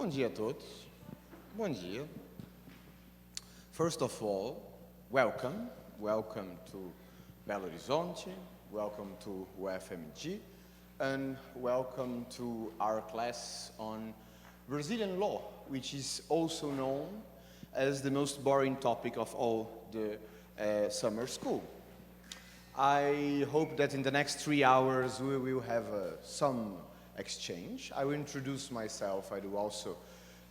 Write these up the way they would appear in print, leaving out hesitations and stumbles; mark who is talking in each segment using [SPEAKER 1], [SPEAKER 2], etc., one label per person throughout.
[SPEAKER 1] Bom dia a todos. Bom dia. First of all, welcome. Welcome to Belo Horizonte. Welcome to UFMG. And welcome to our class on Brazilian law, which is also known as the most boring topic of all the summer school. I hope that in the next 3 hours we will have some exchange. I will introduce myself. I will also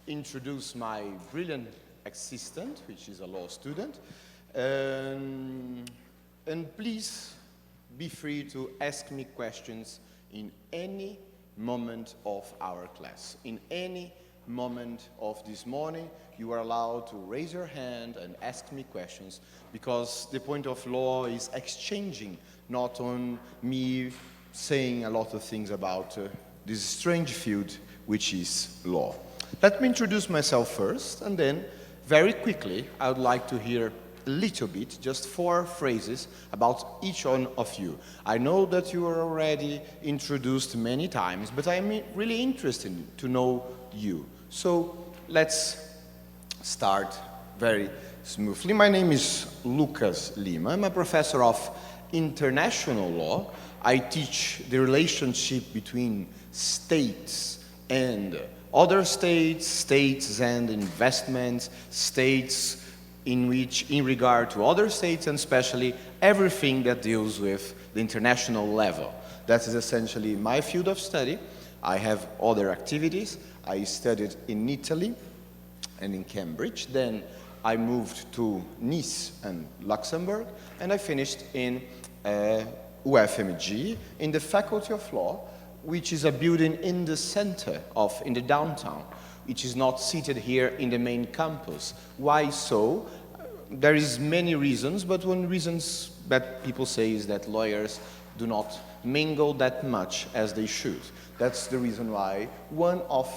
[SPEAKER 1] introduce my brilliant assistant, which is a law student. And please be free to ask me questions in any moment of our class. In any moment of this morning, you are allowed to raise your hand and ask me questions, because the point of law is exchanging, not on me saying a lot of things about this strange field, which is law. Let me introduce myself first, and then very quickly I would like to hear a little bit, just 4 phrases about each one of you. I know that you are already introduced many times, but I'm really interested to know you. So let's start very smoothly. My name is Lucas Lima. I'm a professor of international law. I teach the relationship between states and other states, states and investments, states in regard to other states, and especially everything that deals with the international level. That is essentially my field of study. I have other activities. I studied in Italy and in Cambridge. Then I moved to Nice and Luxembourg, and I finished in UFMG in the Faculty of Law, which is a building in the center in the downtown, which is not seated here in the main campus. Why so? There is many reasons, but one reason that people say is that lawyers do not mingle that much as they should. That's the reason why one of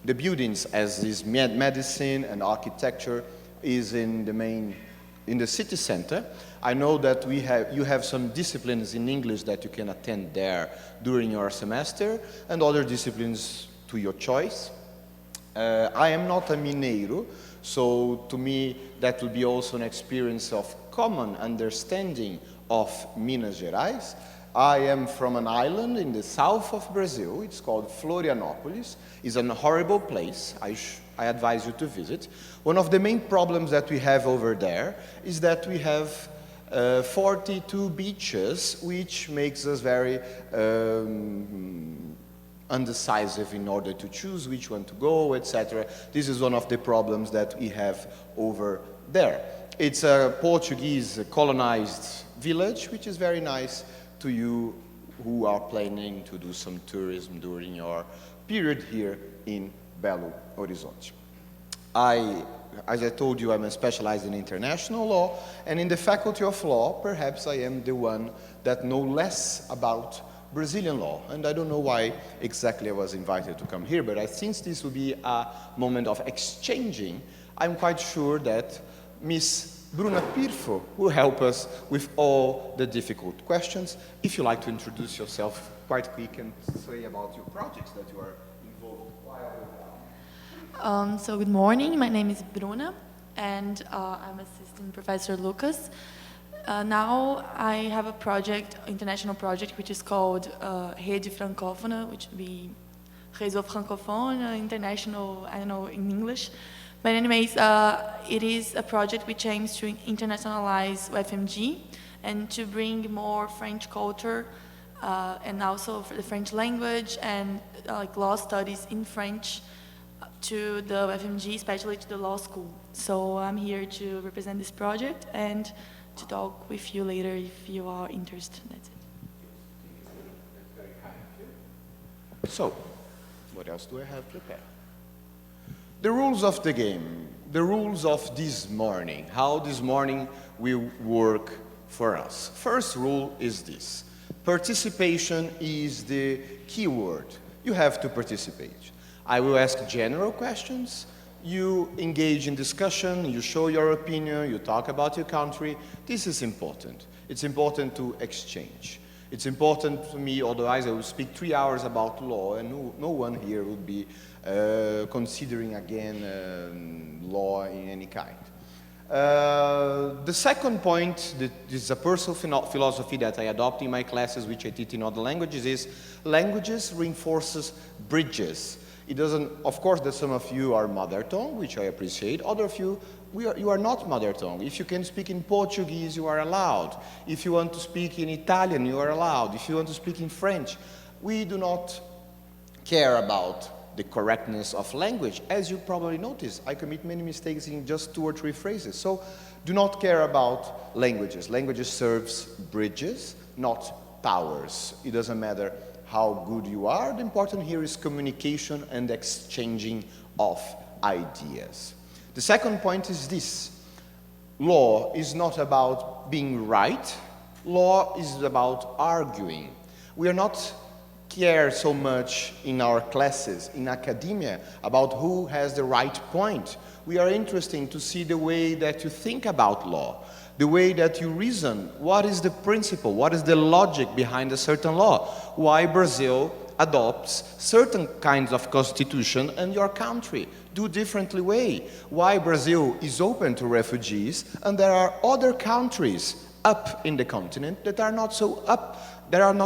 [SPEAKER 1] the buildings, as is medicine and architecture, is in the city center. I know that you have some disciplines in English that you can attend there during your semester, and other disciplines to your choice. I am not a mineiro, so to me that will be also an experience of common understanding of Minas Gerais. I am from an island in the south of Brazil. It's called Florianópolis. It's a horrible place. I advise you to visit. One of the main problems that we have over there is that we have 42 beaches, which makes us very undecisive in order to choose which one to go, etc. This is one of the problems that we have over there. It's a Portuguese colonized village, which is very nice to you who are planning to do some tourism during your period here in Belo Horizonte. As I told you, I'm specialized in international law, and in the Faculty of Law, perhaps I am the one that know less about Brazilian law, and I don't know why exactly I was invited to come here, but since this will be a moment of exchanging, I'm quite sure that Miss Bruna Pirfo will help us with all the difficult questions. If you like to introduce yourself quite quick and say about your projects that you are involved with.
[SPEAKER 2] So good morning, my name is Bruna, and I'm assistant Professor Lucas. Now I have a project, international project, which is called Rede Francófona, which would be Réseau Francophone, international, I don't know, in English. But anyways, it is a project which aims to internationalize UFMG and to bring more French culture and also for the French language and like law studies in French to the UFMG, especially to the law school. So I'm here to represent this project and to talk with you later if you are interested. That's it.
[SPEAKER 1] That's very kind of you. So, what else do I have prepared? The rules of the game, the rules of this morning, how this morning will work for us. First rule is this: participation is the key word. You have to participate. I will ask general questions. You engage in discussion, you show your opinion, you talk about your country. This is important. It's important to exchange. It's important to me, otherwise I will speak 3 hours about law, and no one here would be considering again law in any kind. The second point, that is a personal philosophy that I adopt in my classes, which I teach in other languages, is languages reinforces bridges. It doesn't, of course, that some of you are mother tongue, which I appreciate. Other of you, you are not mother tongue. If you can speak in Portuguese, you are allowed. If you want to speak in Italian, you are allowed. If you want to speak in French, we do not care about the correctness of language. As you probably notice, I commit many mistakes in just 2 or 3 phrases. So do not care about languages. Languages serves bridges, not powers. It doesn't matter how good you are. The important here is communication and exchanging of ideas. The second point is this. Law is not about being right. Law is about arguing. We are not care so much in our classes, in academia, about who has the right point. We are interested to see the way that you think about law, the way that you reason. What is the principle? What is the logic behind a certain law? Why Brazil adopts certain kinds of constitution and your country do differently way? Why Brazil is open to refugees and there are other countries up in the continent that are not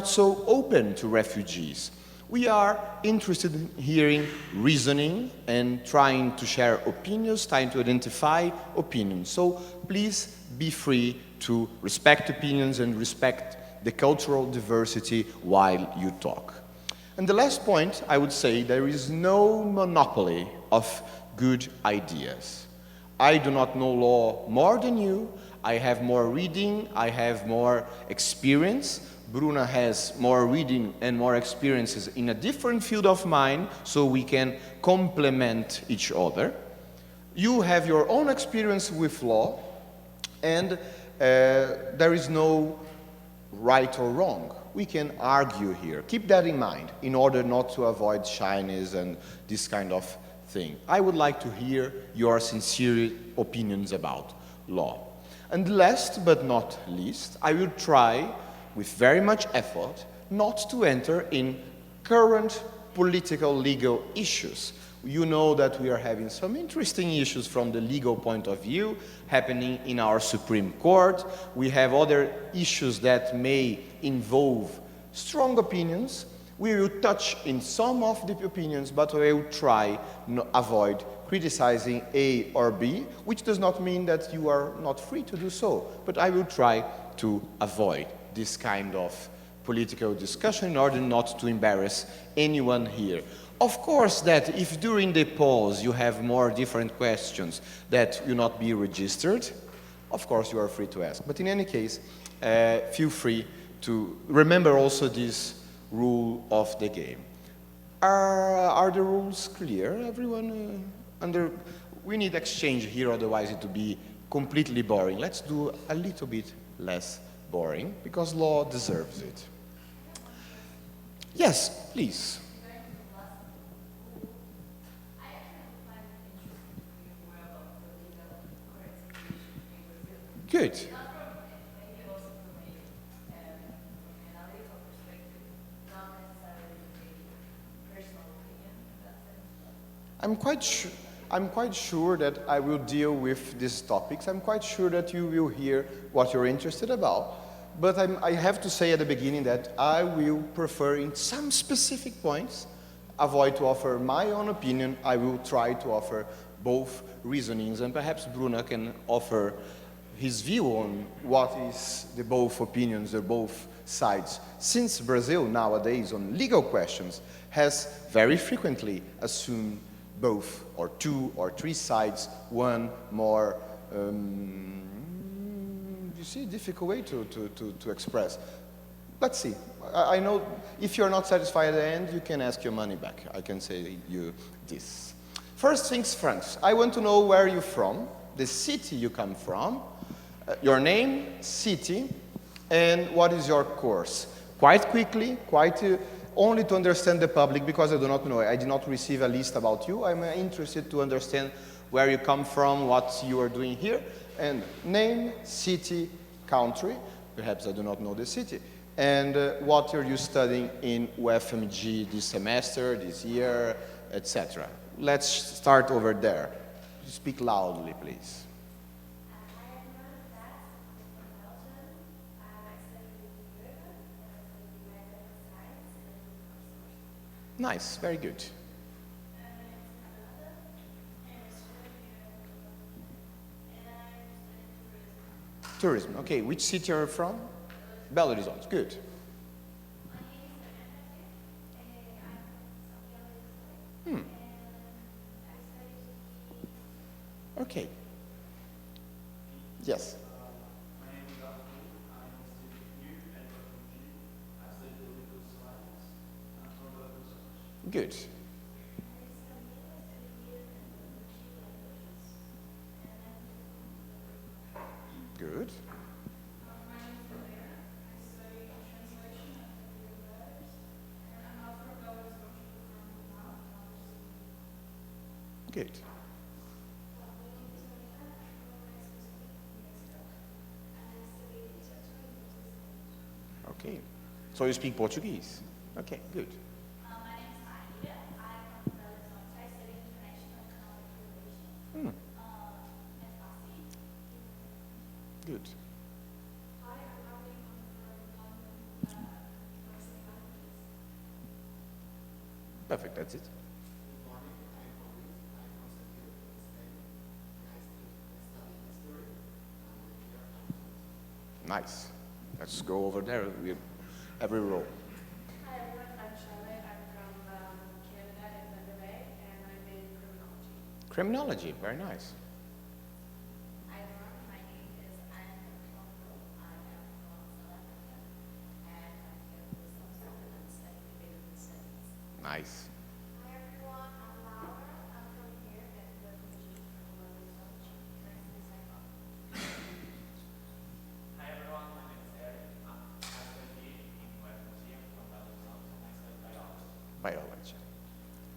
[SPEAKER 1] so open to refugees? We are interested in hearing reasoning and trying to share opinions, trying to identify opinions. So please be free to respect opinions and respect the cultural diversity while you talk. And the last point, I would say, there is no monopoly of good ideas. I do not know law more than you. I have more reading, I have more experience. Bruna has more reading and more experiences in a different field of mine, so we can complement each other. You have your own experience with law, and there is no right or wrong. We can argue here. Keep that in mind in order not to avoid shyness and this kind of thing. I would like to hear your sincere opinions about law. And last but not least, I will try, with very much effort, not to enter in current political legal issues. You know that we are having some interesting issues from the legal point of view happening in our Supreme Court. We have other issues that may involve strong opinions. We will touch in some of the opinions, but we will try to avoid criticizing A or B, which does not mean that you are not free to do so. But I will try to avoid this kind of political discussion in order not to embarrass anyone here. Of course that if during the pause you have more different questions that will not be registered, of course you are free to ask. But in any case, feel free to remember also this rule of the game. Are the rules clear? Everyone we need exchange here, otherwise it will be completely boring. Let's do a little bit less boring, because law deserves it. Yes, please. Good. I'm quite sure that I will deal with these topics. I'm quite sure that you will hear what you're interested about. But I have to say at the beginning that I will prefer in some specific points avoid to offer my own opinion. I will try to offer both reasonings, and perhaps Bruno can offer his view on what is the both opinions, the both sides. Since Brazil nowadays on legal questions has very frequently assumed both or 2 or 3 sides, one more, you see, difficult way to express. Let's see. I know if you're not satisfied at the end, you can ask your money back. I can say you this. First things first, I want to know where you're from, the city you come from, your name, city, and what is your course. Quite quickly, only to understand the public, because I do not know. I did not receive a list about you. I'm interested to understand where you come from, what you are doing here, and name, city, country. Perhaps I do not know the city. And what are you studying in UFMG this semester, this year, etc.? Let's start over there. Speak loudly, please. Nice, very good. Tourism, okay. Which city are you from? Belo Horizonte, good. Okay. Yes. Good. Good. Good. Okay. So you speak Portuguese? Okay, good. Good. Perfect, that's it. Nice. Let's go over there with every row.
[SPEAKER 3] Hi everyone, I'm Charlotte. I'm from Canada in Thunder Bay, and I'm in criminology.
[SPEAKER 1] Criminology, very nice.
[SPEAKER 3] Hi everyone, my name is Anne Congo. I am from South Africa, and I'm here for the summer school and I'm studying development studies.
[SPEAKER 1] Nice.
[SPEAKER 3] Hi everyone, I'm Laura. I'm from here at UFMG from Belo Horizonte, currently Saigon.
[SPEAKER 4] Hi everyone, my name is Eric. I study in UFMG from Belo Horizonte and I study biology.
[SPEAKER 1] Biology.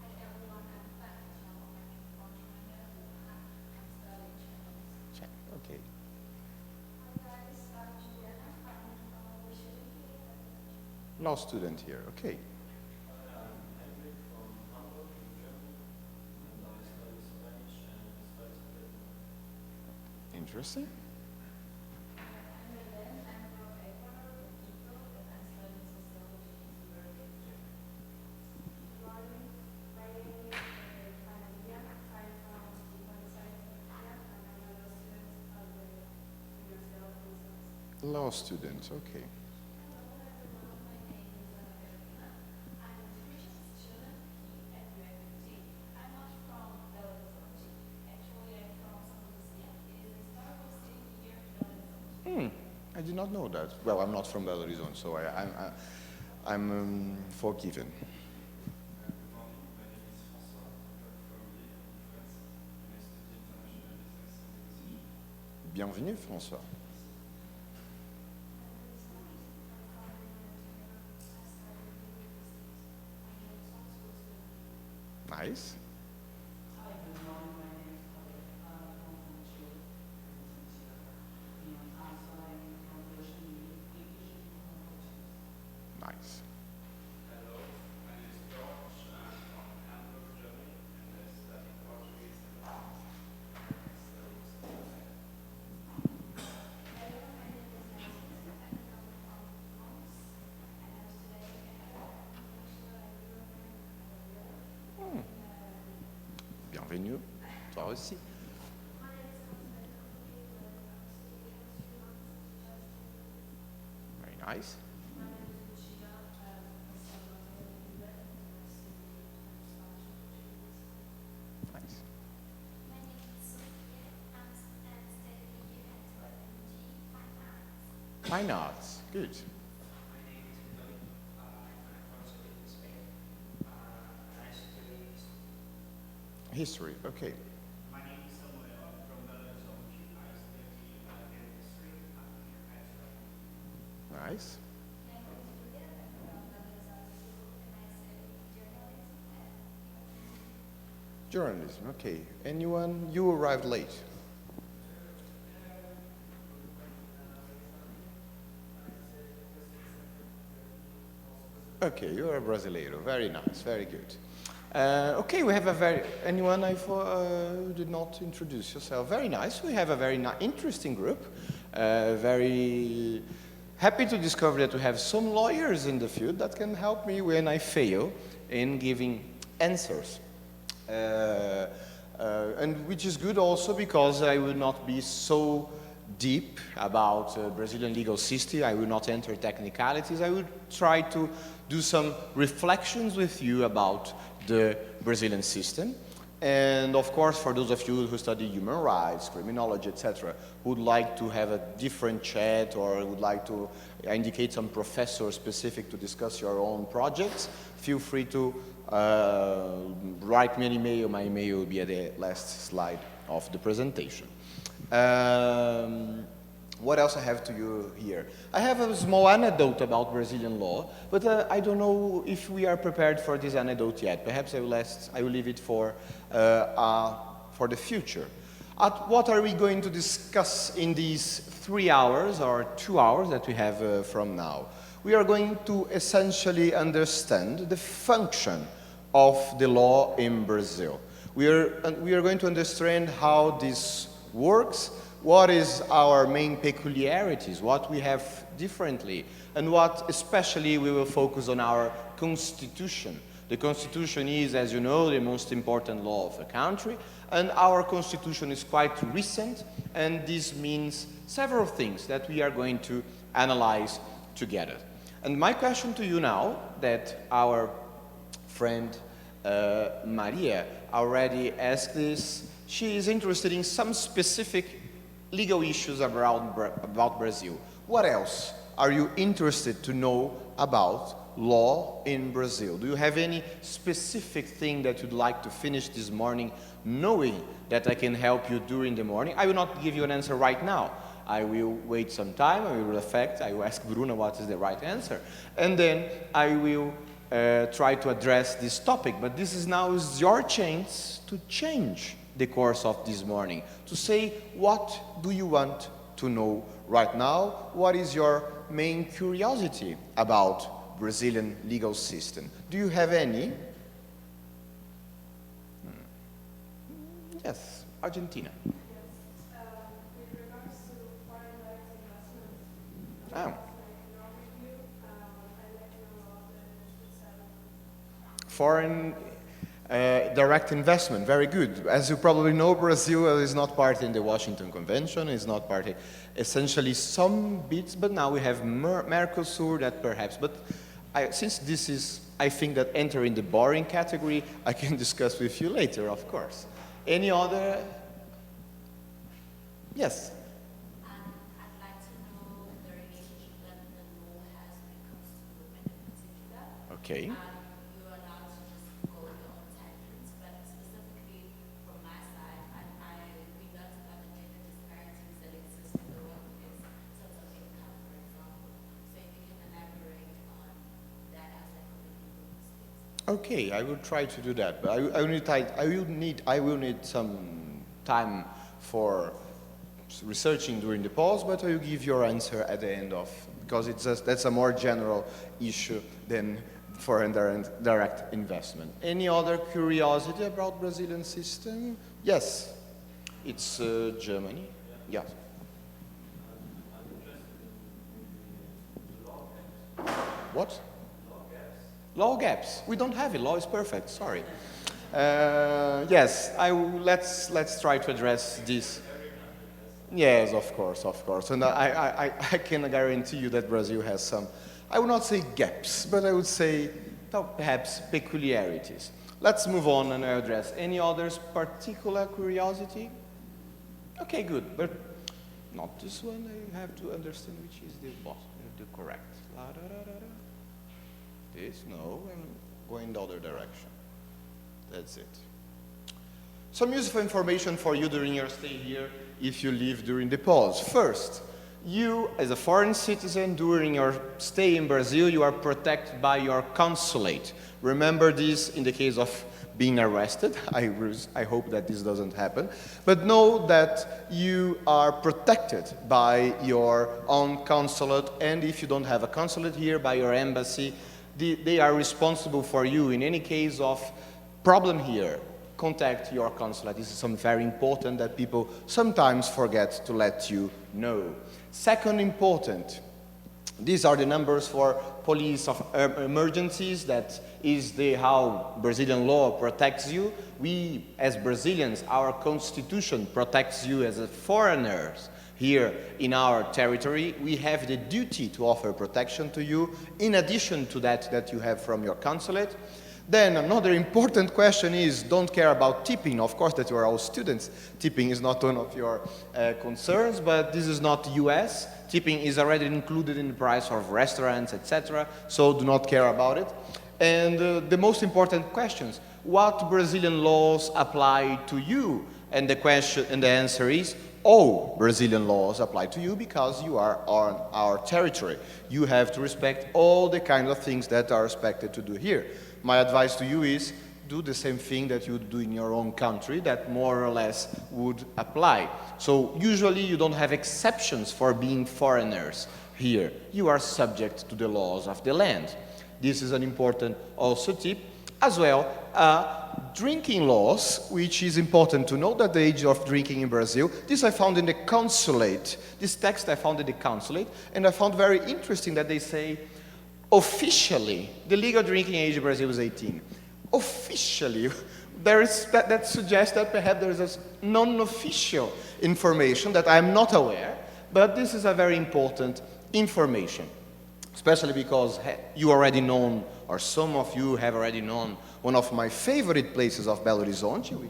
[SPEAKER 3] Hi everyone, I'm Fatima. I'm from China. I'm studying Chinese.
[SPEAKER 1] Check. Okay.
[SPEAKER 3] Hi guys, I'm Juliana. I'm a student here at UFMG.
[SPEAKER 1] Law student here. Okay. Interesting.
[SPEAKER 3] I'm Helen. I'm from Ecuador, from Quito, and I'm studying sociology in European Germany. Morning. My name is Maria. I'm from Buenos Aires, Argentina, and I'm a law student at the University of Buenos Aires.
[SPEAKER 1] Law student. Okay.
[SPEAKER 3] Hello everyone, my name is Carolina. I'm a nutrition student here at UFMG. I'm not from Belo Horizonte. Actually, I'm from São Lucia. It is a historical city here in Belo Horizonte.
[SPEAKER 1] I did not know that. Well, I'm not from Belo Horizonte, so I'm forgiven. Bienvenue, François. Nice.
[SPEAKER 5] Hi everyone, my name is Khaled. I'm from Chile, and I'm studying translation English and Portuguese.
[SPEAKER 1] Nice.
[SPEAKER 4] Hello, my name is George. I'm from Hamburg, Germany, and I study Portuguese and Latin.
[SPEAKER 3] Hello, my name is Nancy. I'm from Homs, and I'm studying international and European.
[SPEAKER 1] Bienvenue. Toi aussi.
[SPEAKER 3] My name is Constantine. I'm studying chemistry.
[SPEAKER 1] Very nice.
[SPEAKER 3] My name is Lucia. I'm from Salvador, and I'm studying
[SPEAKER 1] Nice.
[SPEAKER 3] My name is Sophia. I'm studying here at UFMG Fine Arts.
[SPEAKER 1] Fine arts. Good.
[SPEAKER 5] My name is Antonio. I'm from Seville, Spain, and I study
[SPEAKER 1] History. Okay.
[SPEAKER 4] My name is Samuel. I'm from Belo Horizonte. I study history at
[SPEAKER 1] Nice.
[SPEAKER 3] My name is Julia. I'm from Belo Horizonte, and I study journalism at UFMG.
[SPEAKER 1] Journalism. Okay. Anyone? You arrived late. Okay, you're a Brasileiro. Very nice, very good. Okay, we have a very, anyone who did not introduce yourself? Very nice. We have a very interesting group. Very happy to discover that we have some lawyers in the field that can help me when I fail in giving answers. And which is good also because I will not be so deep about Brazilian legal system. I will not enter technicalities. I will try to do some reflections with you about the Brazilian system. And of course, for those of you who study human rights, criminology, etc., who would like to have a different chat or would like to indicate some professor specific to discuss your own projects, feel free to write me an email. My email will be at the last slide of the presentation. What else I have to you here? I have a small anecdote about Brazilian law, but I don't know if we are prepared for this anecdote yet. Perhaps I will leave it for the future. What are we going to discuss in these 3 hours or 2 hours that we have from now? We are going to essentially understand the function of the law in Brazil. We are going to understand how this works, what is our main peculiarities, what we have differently, and what especially we will focus on our constitution. The constitution is, as you know, the most important law of the country, and our constitution is quite recent, and this means several things that we are going to analyze together. And my question to you now, that our friend Maria already asked this, she is interested in some specific legal issues about Brazil. What else are you interested to know about law in Brazil? Do you have any specific thing that you'd like to finish this morning knowing that I can help you during the morning? I will not give you an answer right now. I will wait some time, I will reflect, I will ask Bruna what is the right answer, and then I will try to address this topic. But this is now your chance to change the course of this morning, to say what do you want to know right now, what is your main curiosity about Brazilian legal system. Do you have any? Yes, Argentina.
[SPEAKER 3] Yes. With regards to foreign direct investment,
[SPEAKER 1] Oh.
[SPEAKER 3] like your review, I'd like to know about the
[SPEAKER 1] Foreign direct investment, very good. As you probably know, Brazil is not part in the Washington Convention, is not part in essentially some bits, but now we have Mercosur that perhaps, but since this is, I think that entering the boring category, I can discuss with you later, of course. Any other? Yes?
[SPEAKER 6] I'd like to know the relationship that the law has when it comes to women in particular.
[SPEAKER 1] Okay.
[SPEAKER 6] You are allowed to just go your own tangents, but specifically from my side, we learned about the gender disparities that exist in the workplace in terms of income, for example. So if you can elaborate on that aspect of the legal perspective.
[SPEAKER 1] Okay, I will try to do that, but I will need some time for researching during the pause, but I will give your answer at the end of, because that's a more general issue than foreign direct investment. Any other curiosity about Brazilian system? Yes, it's Germany. Yeah. What? Law gaps. We don't have it. Law is perfect. Sorry. Yes. Let's try to address this. Yes, of course. And I can guarantee you that Brazil has some, I would not say gaps, but I would say perhaps peculiarities. Let's move on and address any others particular curiosity. Okay, good, but not this one. I have to understand which is the correct. This, no, I'm going the other direction. That's it. Some useful information for you during your stay here if you leave during the pause. First, you as a foreign citizen during your stay in Brazil, you are protected by your consulate. Remember this in the case of being arrested. I hope that this doesn't happen. But know that you are protected by your own consulate, and if you don't have a consulate here, by your embassy They are responsible for you in any case of problem here. Contact your consulate. This is something very important that people sometimes forget to let you know. Second important, these are the numbers for police of emergencies. That is how Brazilian law protects you. We, as Brazilians, our constitution protects you as foreigners here in our territory. We have the duty to offer protection to you, in addition to that you have from your consulate. Then another important question is, don't care about tipping. Of course that you are all students. Tipping is not one of your concerns, but this is not US. Tipping is already included in the price of restaurants, etc. So do not care about it. And the most important questions, what Brazilian laws apply to you? And the answer is, all Brazilian laws apply to you because you are on our territory. You have to respect all the kind of things that are expected to do here. My advice to you is do the same thing that you do in your own country that more or less would apply. So usually you don't have exceptions for being foreigners here. You are subject to the laws of the land. This is an important also tip. As well, drinking laws, which is important to know that the age of drinking in Brazil. This I found in the consulate. This text I found in the consulate, and I found very interesting that they say, officially, the legal drinking age in Brazil is 18. Officially, there is that suggests that perhaps there is a non-official information that I am not aware, but this is a very important information, especially because you already know, or some of you have already known, one of my favorite places of Belo Horizonte,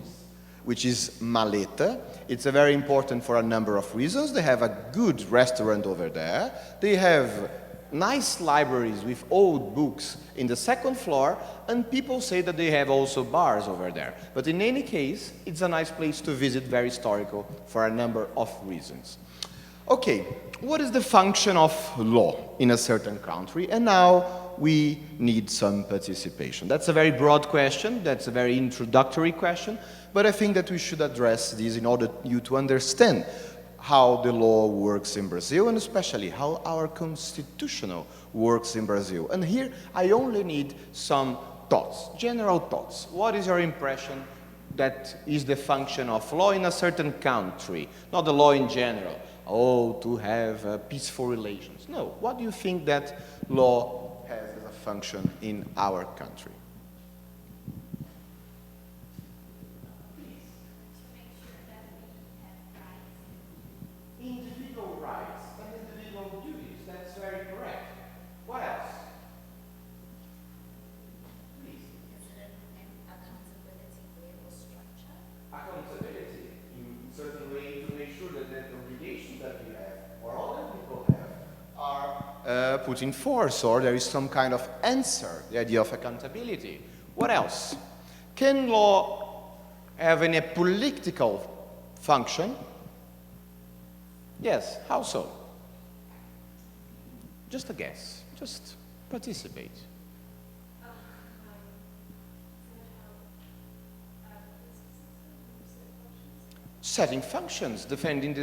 [SPEAKER 1] which is Maleta. It's very important for a number of reasons. They have a good restaurant over there. They have nice libraries with old books in the second floor, and people say that they have also bars over there. But in any case, it's a nice place to visit, very historical for a number of reasons. Okay, what is the function of law in a certain country? And now we need some participation. That's a very broad question, that's a very introductory question, but I think that we should address this in order you to understand how the law works in Brazil, and especially how our constitutional works in Brazil. And here I only need some thoughts, general thoughts. What is your impression that is the function of law in a certain country? Not the law in general. Oh, to have peaceful relations. No, what do you think that law has as a function in our country? Individual rights and individual duties. That's very correct. What else? Please.
[SPEAKER 6] Is it an accountability way or structure?
[SPEAKER 1] Accountability in certain way to make sure that the obligations that we have or other people have are put in force, or there is some kind of answer, the idea of accountability. What else? Can law have any political function? Yes, how so? Just a guess, just participate. Setting functions, deciding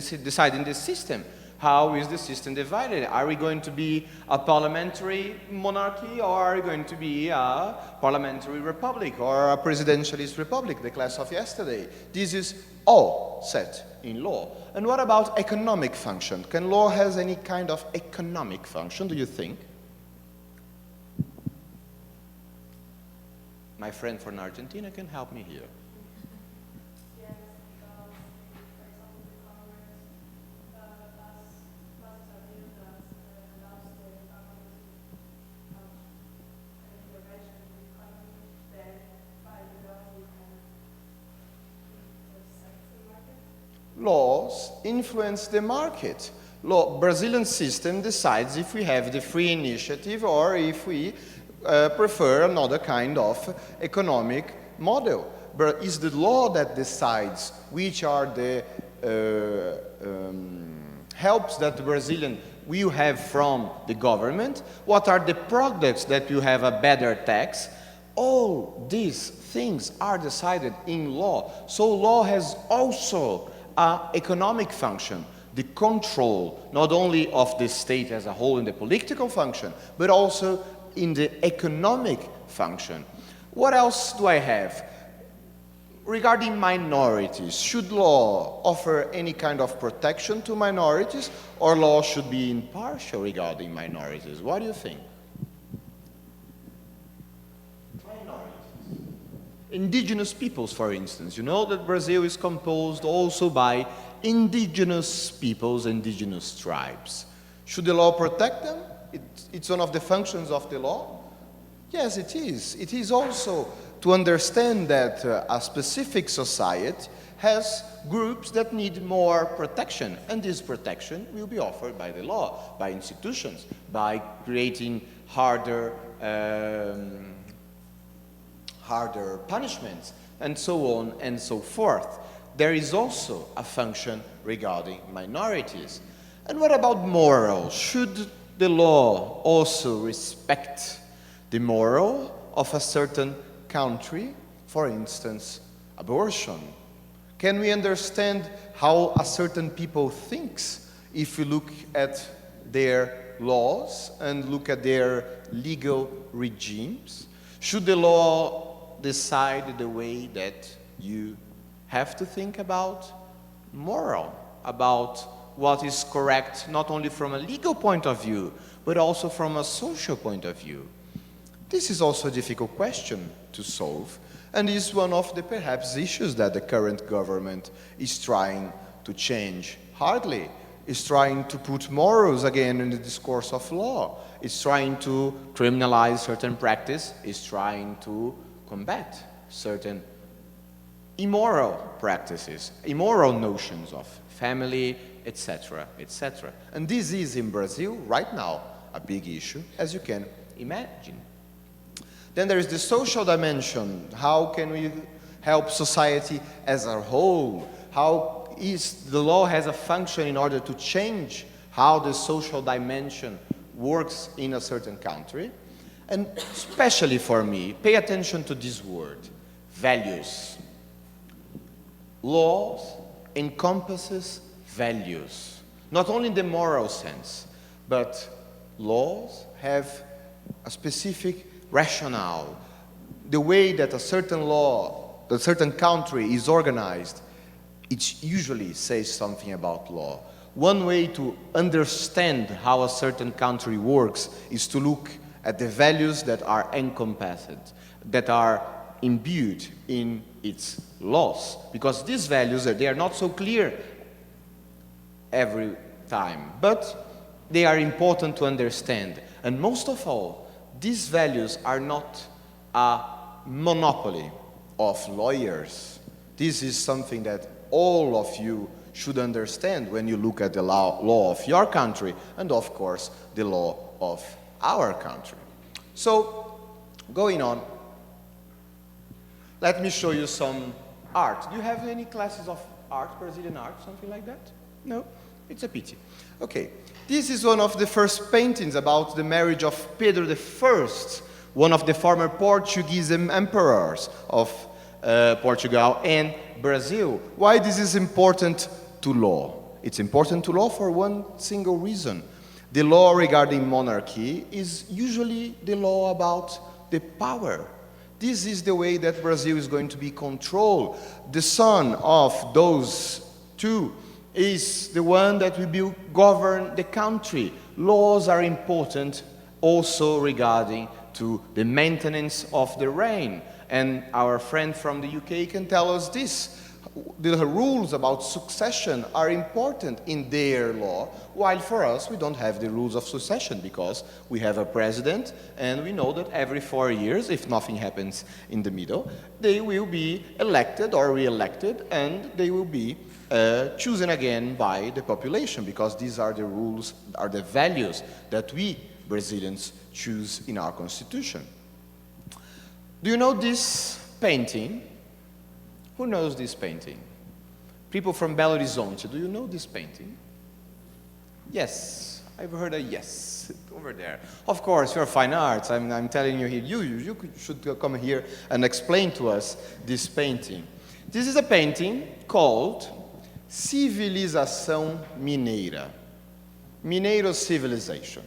[SPEAKER 1] the system. How is the system divided? Are we going to be a parliamentary monarchy, or are we going to be a parliamentary republic or a presidentialist republic, the class of yesterday? This is all set in law. And what about economic function? Can law has any kind of economic function, do you think? My friend from Argentina can help me here. Laws influence the market. Brazilian system decides if we have the free initiative or if we prefer another kind of economic model. But it's the law that decides which are the helps that the Brazilian will have from the government, what are the products that will have a better tax. All these things are decided in law. So law has also economic function, the control not only of the state as a whole in the political function, but also in the economic function. What else do I have? Regarding minorities, should law offer any kind of protection to minorities, or law should be impartial regarding minorities? What do you think? Minorities. Indigenous peoples, for instance. You know that Brazil is composed also by indigenous peoples, indigenous tribes. Should the law protect them? It's one of the functions of the law. Yes, it is. It is also to understand that a specific society has groups that need more protection, and this protection will be offered by the law, by institutions, by creating harder punishments, and so on and so forth. There is also a function regarding minorities. And what about morals? Should the law also respect the moral of a certain country? For instance, abortion. Can we understand how a certain people thinks if we look at their laws and look at their legal regimes? Should the law decide the way that you have to think about moral, about what is correct not only from a legal point of view, but also from a social point of view? This is also a difficult question to solve, and is one of the perhaps issues that the current government is trying to change hardly, is trying to put morals again in the discourse of law, is trying to criminalize certain practice, is trying to combat certain immoral practices, immoral notions of family, etc., etc. And this is in Brazil right now a big issue, as you can imagine. Then there is the social dimension. How can we help society as a whole? How is the law has a function in order to change how the social dimension works in a certain country? And especially for me, pay attention to this word, values. Laws encompasses values, not only in the moral sense, but laws have a specific rationale. The way that a certain law, a certain country is organized, it usually says something about law. One way to understand how a certain country works is to look at the values that are encompassed, that are imbued in its laws. Because these values, they are not so clear every time, but they are important to understand. And most of all, these values are not a monopoly of lawyers. This is something that all of you should understand when you look at the law of your country and, of course, the law of our country. So, going on, let me show you some art. Do you have any classes of art, Brazilian art, something like that? No? It's a pity. Okay, this is one of the first paintings about the marriage of Pedro I, one of the former Portuguese emperors of Portugal and Brazil. Why this is important to law? It's important to law for one single reason. The law regarding monarchy is usually the law about the power. This is the way that Brazil is going to be controlled. The son of those two is the one that will govern the country. Laws are important also regarding to the maintenance of the reign. And our friend from the UK can tell us this. The rules about succession are important in their law, while for us we don't have the rules of succession because we have a president and we know that every 4 years, if nothing happens in the middle, they will be elected or re-elected and they will be chosen again by the population, because these are the rules, are the values that we Brazilians choose in our constitution. Do you know this painting? Who knows this painting? People from Belo Horizonte, do you know this painting? Yes, I've heard a yes over there. Of course, you're fine arts. I'm telling you here, you should come here and explain to us this painting. This is a painting called Civilização Mineira. Mineiro civilization.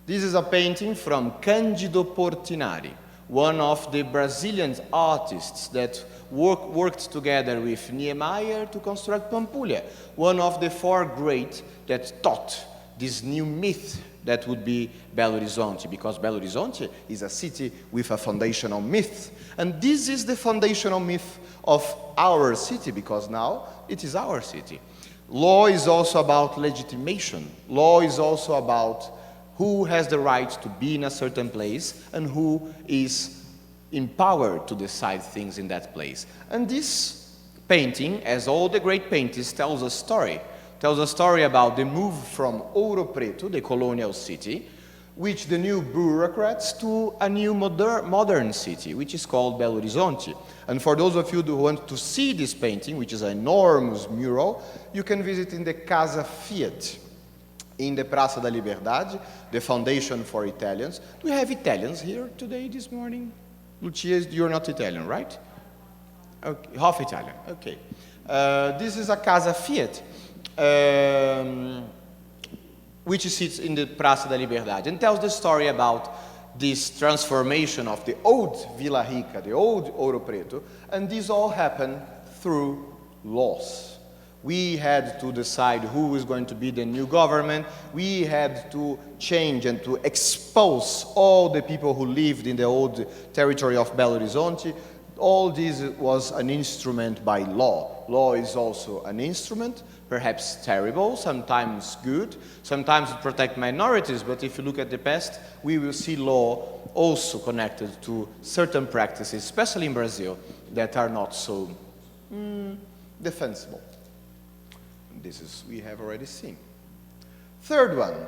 [SPEAKER 1] This is a painting from Cândido Portinari, one of the Brazilian artists that worked together with Niemeyer to construct Pampulha, one of the four great that taught this new myth that would be Belo Horizonte, because Belo Horizonte is a city with a foundational myth. And this is the foundational myth of our city, because now it is our city. Law is also about legitimation. Law is also about who has the right to be in a certain place and who is empowered to decide things in that place. And this painting, as all the great paintings, tells a story. Tells a story about the move from Ouro Preto, the colonial city, which the new bureaucrats, to a new modern city, which is called Belo Horizonte. And for those of you who want to see this painting, which is an enormous mural, you can visit in the Casa Fiat, in the Praça da Liberdade, the foundation for Italians. Do we have Italians here today, this morning? Lucia, you're not Italian, right? Okay, half Italian, okay. This is a Casa Fiat, which sits in the Praça da Liberdade and tells the story about this transformation of the old Vila Rica, the old Ouro Preto, and this all happened through laws. We had to decide who is going to be the new government. We had to change and to expose all the people who lived in the old territory of Belo Horizonte. All this was an instrument by law. Law is also an instrument, perhaps terrible, sometimes good, sometimes to protect minorities, but if you look at the past, we will see law also connected to certain practices, especially in Brazil, that are not so defensible. This is, we have already seen. Third one,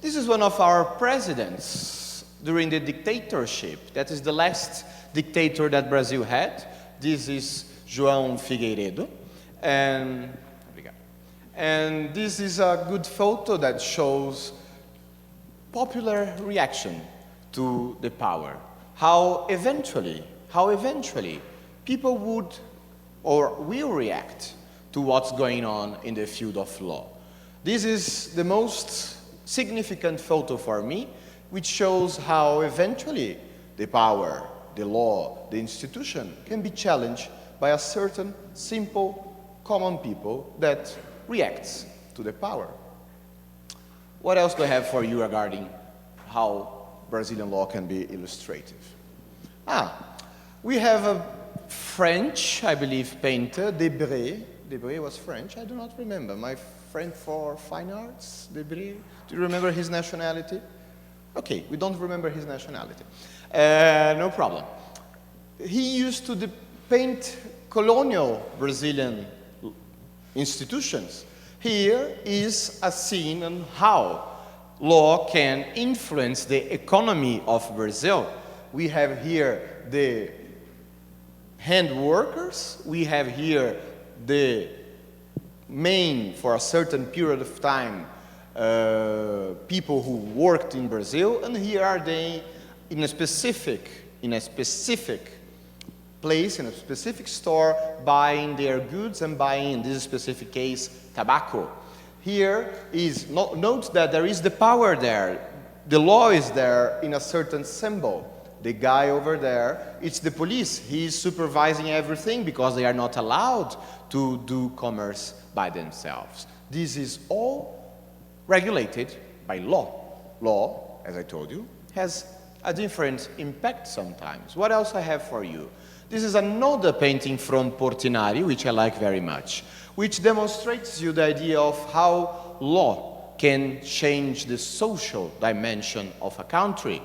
[SPEAKER 1] this is one of our presidents during the dictatorship. That is the last dictator that Brazil had. This is João Figueiredo. And this is a good photo that shows popular reaction to the power. How eventually people would or will react to what's going on in the field of law. This is the most significant photo for me, which shows how eventually the power, the law, the institution can be challenged by a certain simple, common people that reacts to the power. What else do I have for you regarding how Brazilian law can be illustrative? We have a French, I believe, painter, Debré. Debré was French, I do not remember. My friend for fine arts, Debré, do you remember his nationality? Okay, we don't remember his nationality. No problem. He used to paint colonial Brazilian institutions. Here is a scene on how law can influence the economy of Brazil. We have here the hand workers, we have here the main, for a certain period of time, people who worked in Brazil, and here are they in a specific place, in a specific store, buying their goods and buying, in this specific case, tobacco. Here is, note that there is the power there. The law is there in a certain symbol. The guy over there, it's the police. He's supervising everything because they are not allowed to do commerce by themselves. This is all regulated by law. Law, as I told you, has a different impact sometimes. What else I have for you? This is another painting from Portinari, which I like very much, which demonstrates you the idea of how law can change the social dimension of a country.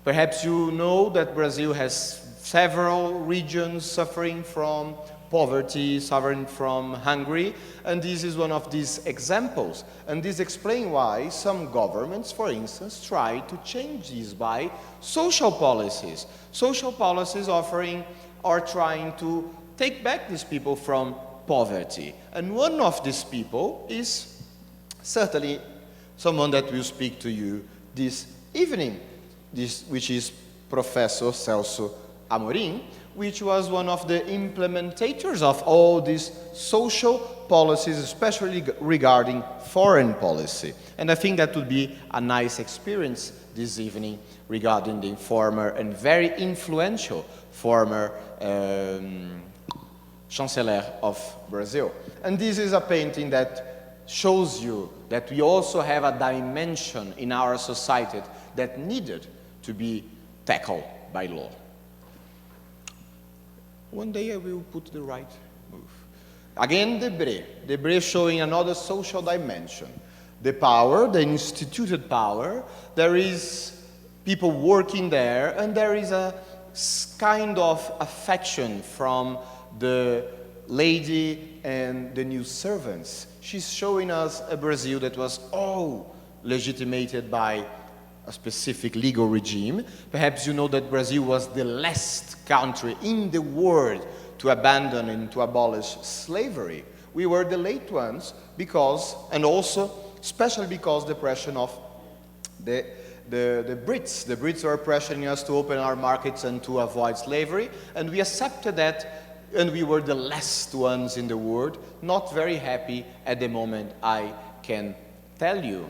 [SPEAKER 1] Perhaps you know that Brazil has several regions suffering from poverty, suffering from hunger, and this is one of these examples. And this explains why some governments, for instance, try to change this by social policies. Social policies offering or trying to take back these people from poverty. And one of these people is certainly someone that will speak to you this evening, which is Professor Celso Amorim, which was one of the implementators of all these social policies, especially regarding foreign policy. And I think that would be a nice experience this evening regarding the former and very influential former Chancellor of Brazil. And this is a painting that shows you that we also have a dimension in our society that needed to be tackled by law. One day I will put the right move. Again, Debré showing another social dimension. The power, the instituted power, there is people working there, and there is a kind of affection from the lady and the new servants. She's showing us a Brazil that was all legitimated by a specific legal regime. Perhaps you know that Brazil was the last country in the world to abandon and to abolish slavery. We were the late ones because, and also, especially because the pressure of the Brits. The Brits were pressuring us to open our markets and to avoid slavery, and we accepted that, and we were the last ones in the world, not very happy at the moment, I can tell you.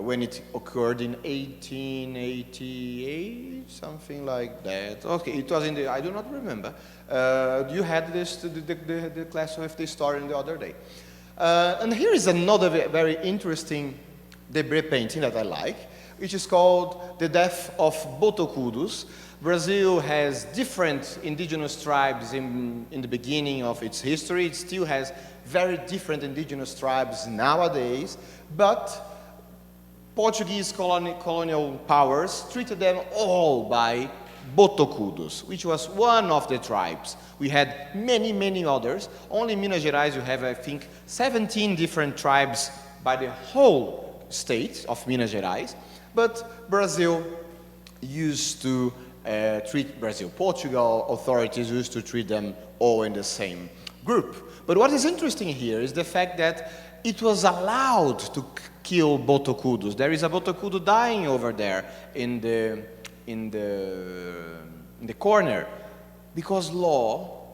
[SPEAKER 1] When it occurred in 1888, something like that. Okay, it was in the, I do not remember. You had this, the class of the historian the other day. And here is another very interesting Debré painting that I like, which is called The Death of Botocudos. Brazil has different indigenous tribes in the beginning of its history. It still has very different indigenous tribes nowadays, but Portuguese colonial powers treated them all by Botocudos, which was one of the tribes. We had many, many others. Only in Minas Gerais you have, I think, 17 different tribes by the whole state of Minas Gerais. But Brazil used to Portugal authorities used to treat them all in the same group. But what is interesting here is the fact that it was allowed to kill Botocudos. There is a Botocudo dying over there in the corner, because law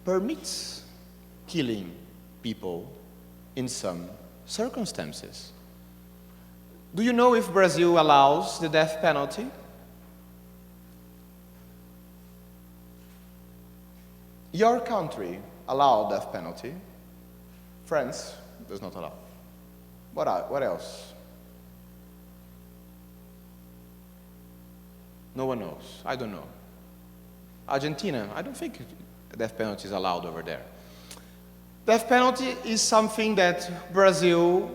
[SPEAKER 1] permits killing people in some circumstances. Do you know if Brazil allows the death penalty? Your country allows death penalty. France does not allow. What else? No one knows. I don't know. Argentina, I don't think death penalty is allowed over there. Death penalty is something that Brazil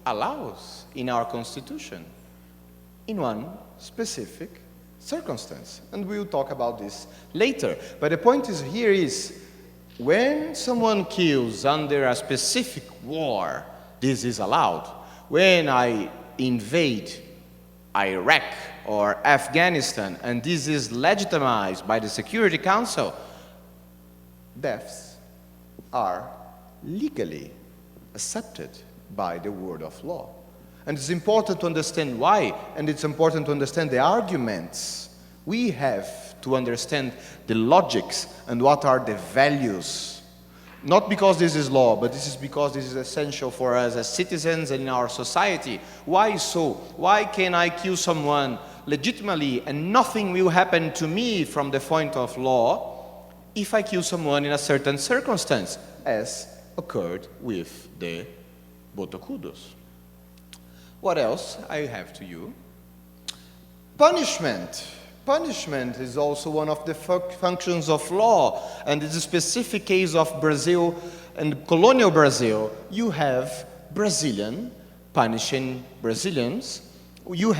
[SPEAKER 1] allows in our constitution in one specific circumstance. And we'll talk about this later. But the point is here is, when someone kills under a specific war, this is allowed. When I invade Iraq or Afghanistan, and this is legitimized by the Security Council, deaths are legally accepted by the word of law. And it's important to understand why, and it's important to understand the arguments. We have to understand the logics and what are the values. Not because this is law, but this is because this is essential for us as citizens and in our society. Why so? Why can I kill someone legitimately and nothing will happen to me from the point of law if I kill someone in a certain circumstance, as occurred with the Botocudos? What else I have to you? Punishment. Punishment is also one of the functions of law, and in the specific case of Brazil and colonial Brazil, you have Brazilian punishing Brazilians. You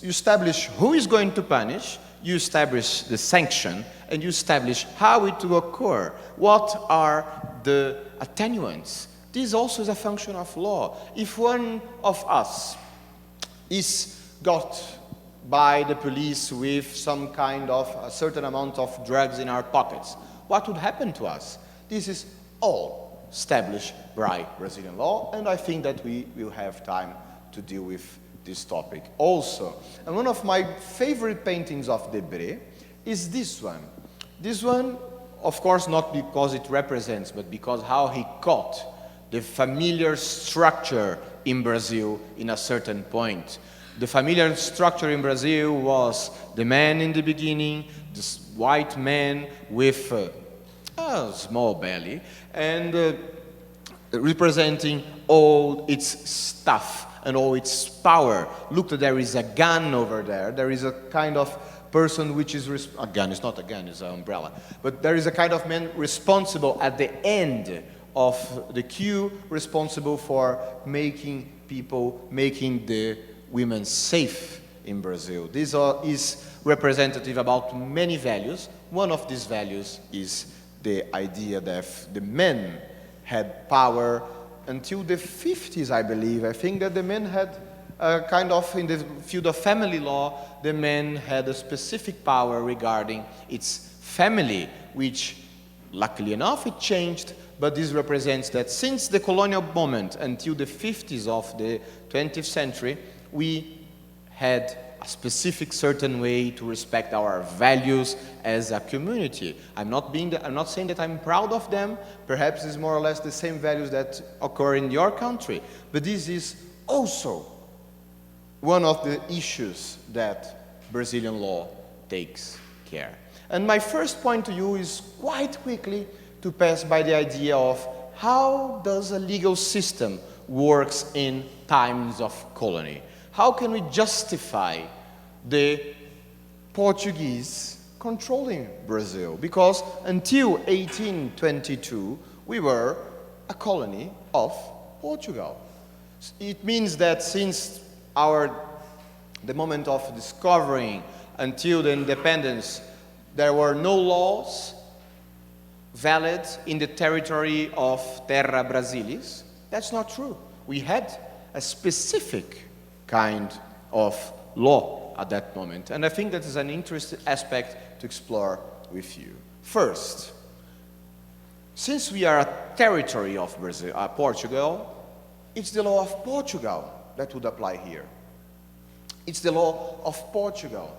[SPEAKER 1] establish who is going to punish, you establish the sanction, and you establish how it will occur. What are the attenuants? This also is a function of law. If one of us is got by the police with some kind of a certain amount of drugs in our pockets, what would happen to us? This is all established by Brazilian law, and I think that we will have time to deal with this topic also. And one of my favorite paintings of Debré is this one. This one, of course, not because it represents, but because how he caught the familiar structure in Brazil in a certain point. The familiar structure in Brazil was the man in the beginning, this white man with a small belly, and representing all its stuff and all its power. Look, there is a gun over there. There is a kind of person which is, a gun, it's not a gun, it's an umbrella. But there is a kind of man responsible at the end of the queue, responsible for making the women safe in Brazil. This is representative about many values. One of these values is the idea that the men had power until the 50s, I believe. I think that the men had kind of, in the field of family law, the men had a specific power regarding its family, which, luckily enough, it changed, but this represents that since the colonial moment until the 50s of the 20th century, we had a specific certain way to respect our values as a community. I'm not saying that I'm proud of them. Perhaps it's more or less the same values that occur in your country. But this is also one of the issues that Brazilian law takes care. And my first point to you is quite quickly to pass by the idea of how does a legal system works in times of colony. How can we justify the Portuguese controlling Brazil? Because until 1822, we were a colony of Portugal. It means that since the moment of discovering until the independence, there were no laws valid in the territory of Terra Brasilis. That's not true. We had a specific kind of law at that moment. And I think that is an interesting aspect to explore with you. First, since we are a territory of Portugal, it's the law of Portugal that would apply here. It's the law of Portugal.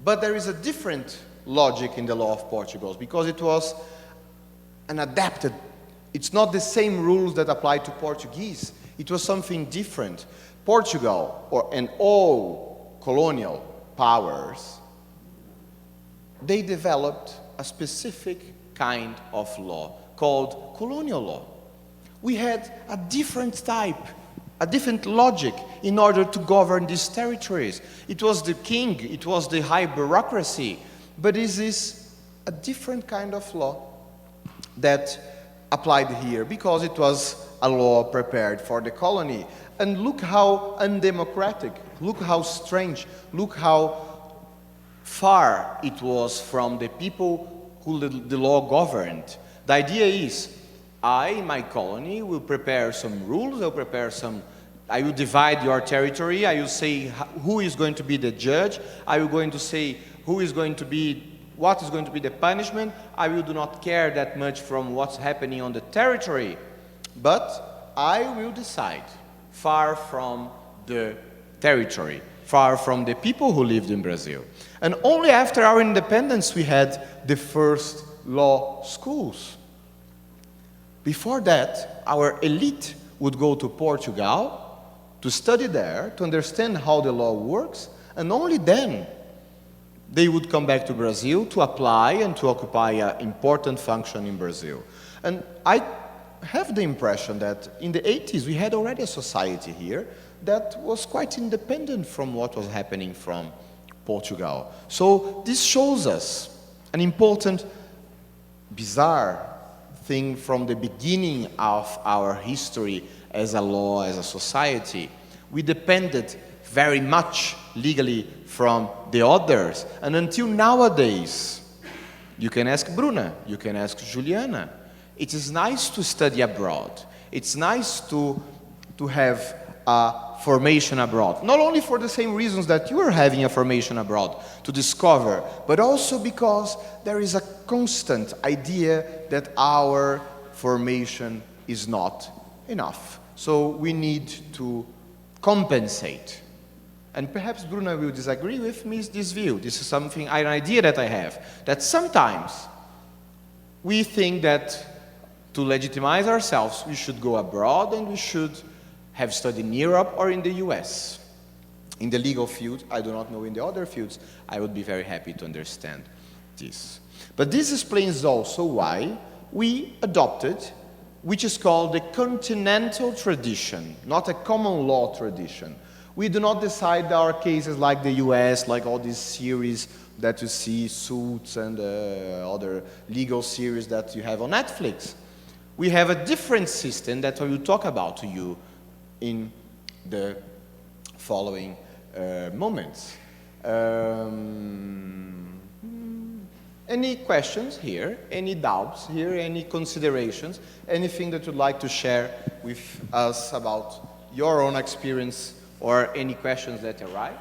[SPEAKER 1] But there is a different logic in the law of Portugal because it was an adapted. It's not the same rules that apply to Portuguese. It was something different. Portugal and all colonial powers, they developed a specific kind of law called colonial law. We had a different type, a different logic in order to govern these territories. It was the king, it was the high bureaucracy, but this is a different kind of law that applied here because it was a law prepared for the colony. And look how undemocratic, look how strange, look how far it was from the people who the law governed. The idea is, I, in my colony, will prepare some rules, I will divide your territory, I will say who is going to be the judge, I will going to say what is going to be the punishment. I will do not care that much from what's happening on the territory, but I will decide far from the territory, far from the people who lived in Brazil. And only after our independence we had the first law schools. Before that, our elite would go to Portugal to study there, to understand how the law works, and only then they would come back to Brazil to apply and to occupy an important function in Brazil. And I have the impression that in the 80s we had already a society here that was quite independent from what was happening from Portugal. So this shows us an important, bizarre thing from the beginning of our history as a law, as a society. We depended very much legally from the others. And until nowadays, you can ask Bruna, you can ask Juliana, it is nice to study abroad. It's nice to have a formation abroad. Not only for the same reasons that you are having a formation abroad, to discover, but also because there is a constant idea that our formation is not enough. So we need to compensate. and perhaps Bruna will disagree with me, this view. This is something, an idea that I have, that sometimes we think that to legitimize ourselves, we should go abroad and we should have studied in Europe or in the US. In the legal field, I do not know in the other fields, I would be very happy to understand this. But this explains also why we adopted, which is called the continental tradition, not a common law tradition. We do not decide our cases like the US, like all these series that you see, Suits and other legal series that you have on Netflix. We have a different system that I will talk about to you in the following moments. Any questions here? Any doubts here? Any considerations? Anything that you'd like to share with us about your own experience or any questions that arise?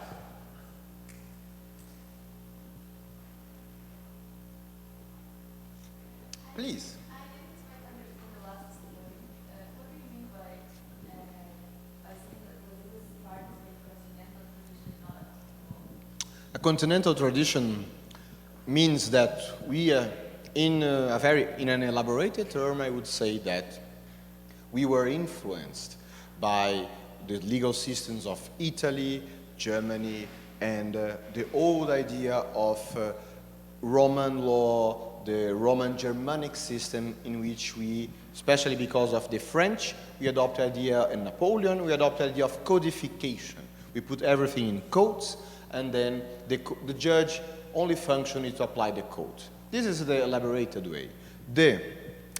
[SPEAKER 1] Please.
[SPEAKER 6] I didn't quite understand the last story. What do you mean by saying that this is part of the continental tradition, not a
[SPEAKER 1] A continental tradition means that we, in an elaborated term, I would say that we were influenced by the legal systems of Italy, Germany, and the old idea of Roman law, the Roman Germanic system in which we, especially because of the French, we adopted the idea, and Napoleon, we adopted the idea of codification. We put everything in codes, and then the judge only function is to apply the code. This is the elaborated way. The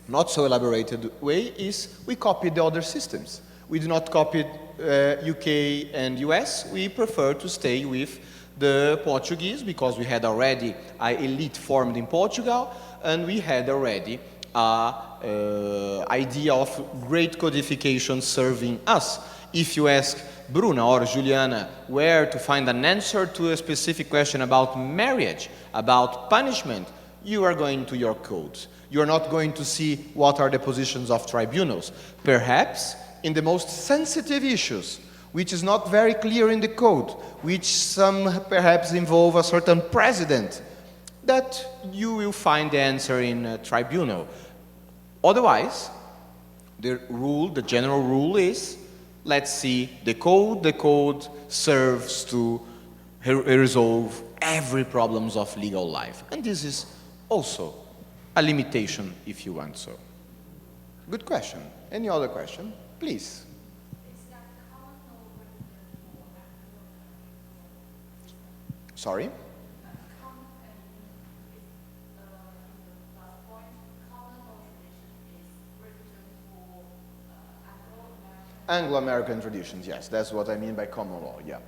[SPEAKER 1] not so elaborated way is we copy the other systems. We do not copy UK and US. We prefer to stay with the Portuguese because we had already an elite formed in Portugal, and we had already an idea of great codification serving us. If you ask Bruna or Juliana where to find an answer to a specific question about marriage, about punishment, you are going to your codes. You are not going to see what are the positions of tribunals. Perhaps in the most sensitive issues, which is not very clear in the code, which some perhaps involve a certain precedent, that you will find the answer in a tribunal. Otherwise, the general rule is, let's see the code serves to resolve every problems of legal life. And this is also a limitation, if you want so. Good question. Any other question? Please. Sorry? Anglo-American traditions, yes, that's what I mean by common law, yeah.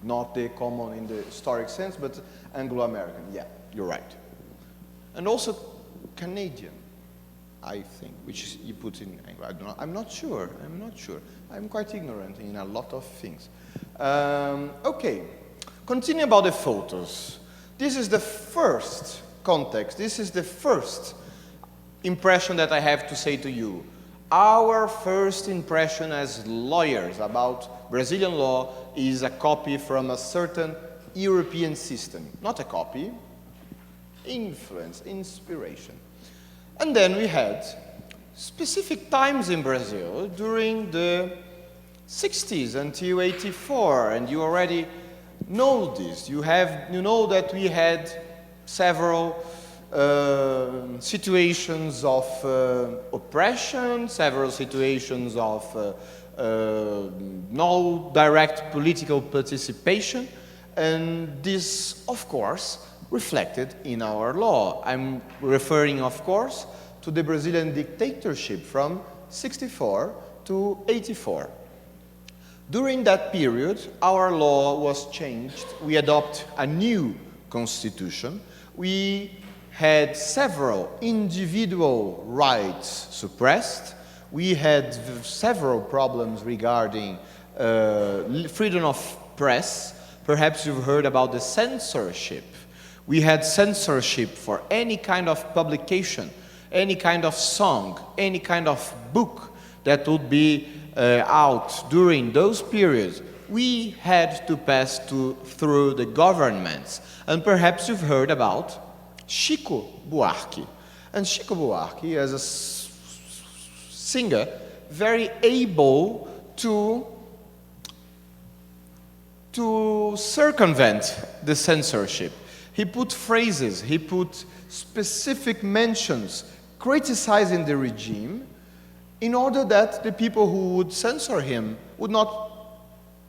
[SPEAKER 1] Not the common in the historic sense, but Anglo-American, yeah, you're right. And also Canadian, I think, which you put in Anglo. I'm not sure. I'm quite ignorant in a lot of things. Okay, continue about the photos. This is the first context, this is the first impression that I have to say to you. Our first impression as lawyers about Brazilian law is a copy from a certain European system. Not a copy, influence, inspiration. And then we had specific times in Brazil during the 60s until 84, and you already know this. You know that we had several situations of oppression, several situations of no direct political participation, and this, of course, reflected in our law. I'm referring, of course, to the Brazilian dictatorship from 64 to 84. During that period, our law was changed. We adopted a new constitution. We had several individual rights suppressed. We had several problems regarding freedom of press. Perhaps you've heard about the censorship. We had censorship for any kind of publication, any kind of song, any kind of book that would be out during those periods we had to pass through the governments. And perhaps you've heard about Chico Buarque. And Chico Buarque, as a singer, very able to circumvent the censorship. He put phrases, he put specific mentions criticizing the regime in order that the people who would censor him would not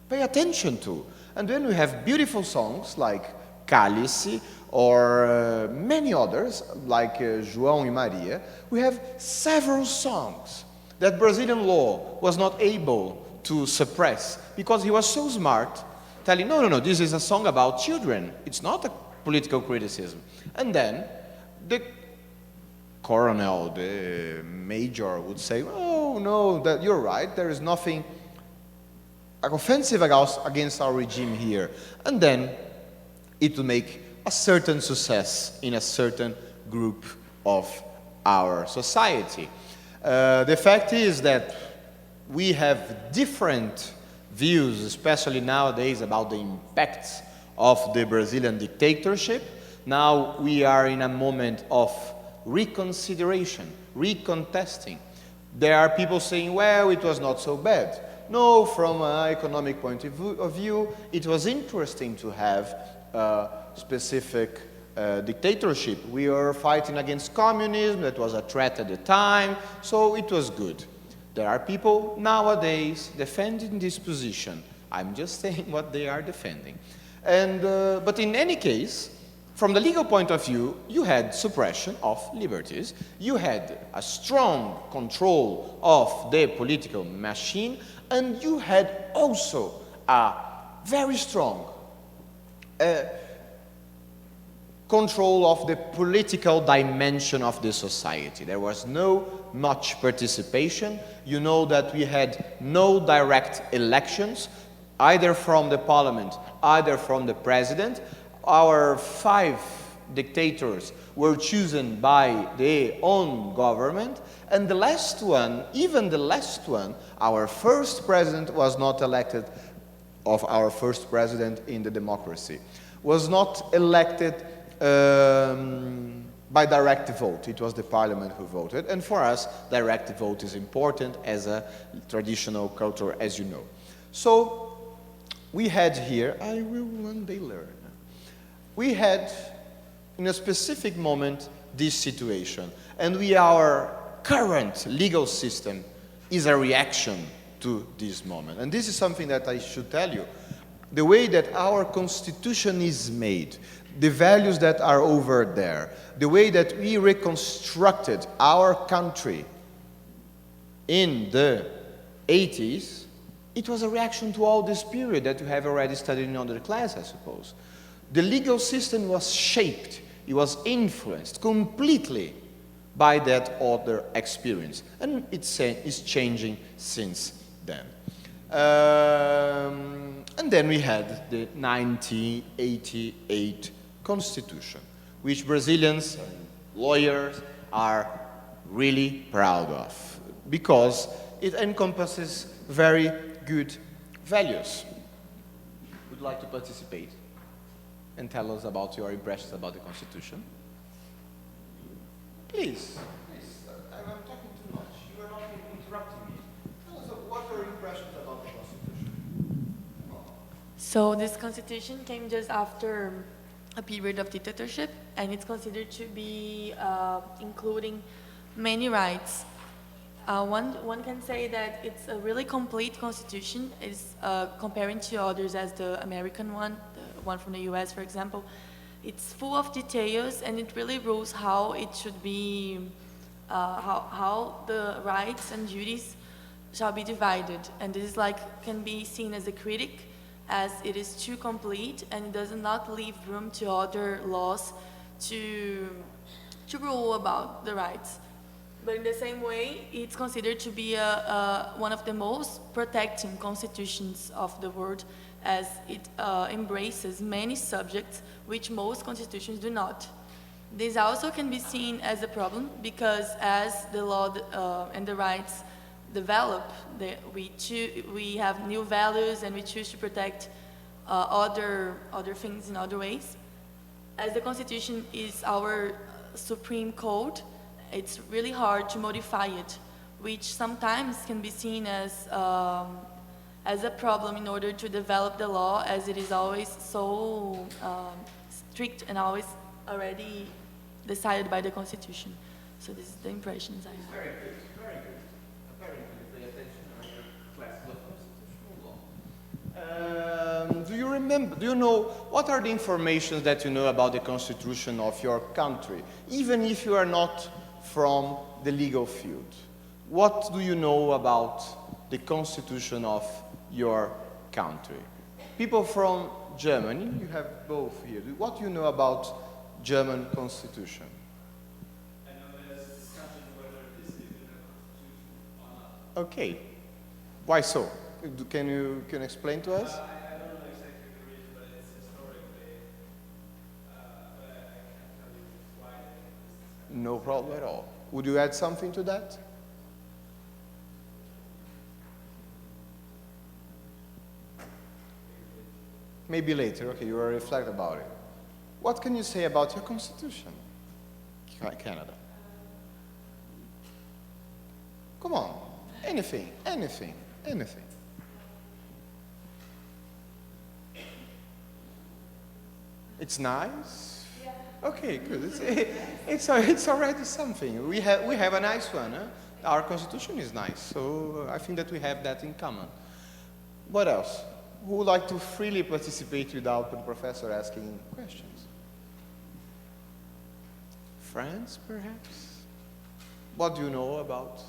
[SPEAKER 1] pay attention to. And then we have beautiful songs like Cálice or many others like João e Maria. We have several songs that Brazilian law was not able to suppress because he was so smart, telling, no, this is a song about children. It's not a political criticism. And then the coronel, the major would say, oh, no, that you're right, there is nothing offensive against our regime here. And then it will make a certain success in a certain group of our society. The fact is that we have different views, especially nowadays, about the impacts of the Brazilian dictatorship. Now we are in a moment of reconsideration, recontesting. There are people saying, well, it was not so bad. No, from an economic point of view, it was interesting to have a specific dictatorship. We were fighting against communism, that was a threat at the time, so it was good. There are people nowadays defending this position. I'm just saying what they are defending. And, but in any case, from the legal point of view, you had suppression of liberties, you had a strong control of the political machine, and you had also a very strong control of the political dimension of the society. There was no much participation. You know that we had no direct elections, either from the parliament, either from the president. Our 5 dictators were chosen by their own government, and the last one, even the last one, our first president was not elected, of our first president in the democracy, was not elected by direct vote. It was the parliament who voted, and for us, direct vote is important as a traditional culture, as you know. So, we had here, I will one day learn. We had, in a specific moment, this situation, and our current legal system is a reaction to this moment. And this is something that I should tell you. The way that our constitution is made, the values that are over there, the way that we reconstructed our country in the 80s, it was a reaction to all this period that you have already studied in other class, I suppose. The legal system was shaped, it was influenced completely by that other experience. And it's changing since then. And then we had the 1988 Constitution, which Brazilians and lawyers are really proud of, because it encompasses very good values. Would you like to participate and tell us about your impressions about the Constitution? Please. I'm talking too much. You are not interrupting me. Tell us what are your impressions about the Constitution?
[SPEAKER 2] So this constitution came just after a period of dictatorship, and it's considered to be including many rights. One can say that it's a really complete constitution. It's comparing to others as the American one, the one from the US, for example. It's full of details, and it really rules how it should be, how the rights and duties shall be divided. And this is can be seen as a critic, as it is too complete, and it does not leave room to other laws to rule about the rights. But in the same way, it's considered to be one of the most protecting constitutions of the world, as it embraces many subjects which most constitutions do not. This also can be seen as a problem, because as the law and the rights develop, we have new values and we choose to protect other things in other ways. As the Constitution is our supreme code, it's really hard to modify it, which sometimes can be seen as a problem in order to develop the law, as it is always so strict and always already decided by the Constitution. So this is the impressions I have.
[SPEAKER 1] Very good, very good. Apparently you pay attention in your classes of constitutional law. Do you know, what are the information that you know about the constitution of your country, even if you are not from the legal field? What do you know about the constitution of your country? People from Germany, you have both here. What do you know about German constitution?
[SPEAKER 4] I know there's discussion whether it is even a constitution or not.
[SPEAKER 1] Okay. Why so? Can you explain to us?
[SPEAKER 4] I don't know exactly the reason, but it's historically, but I can't tell you why they have this discussion.
[SPEAKER 1] No problem at all. Would you add something to that? Maybe later. Okay, you will reflect about it. What can you say about your constitution, Canada? Come on. Anything, anything, anything. It's nice? Yeah. Okay, good. It's already something. We have a nice one. Huh? Our constitution is nice, so I think that we have that in common. What else? Who would like to freely participate without the professor asking questions? France, perhaps? What do you know about?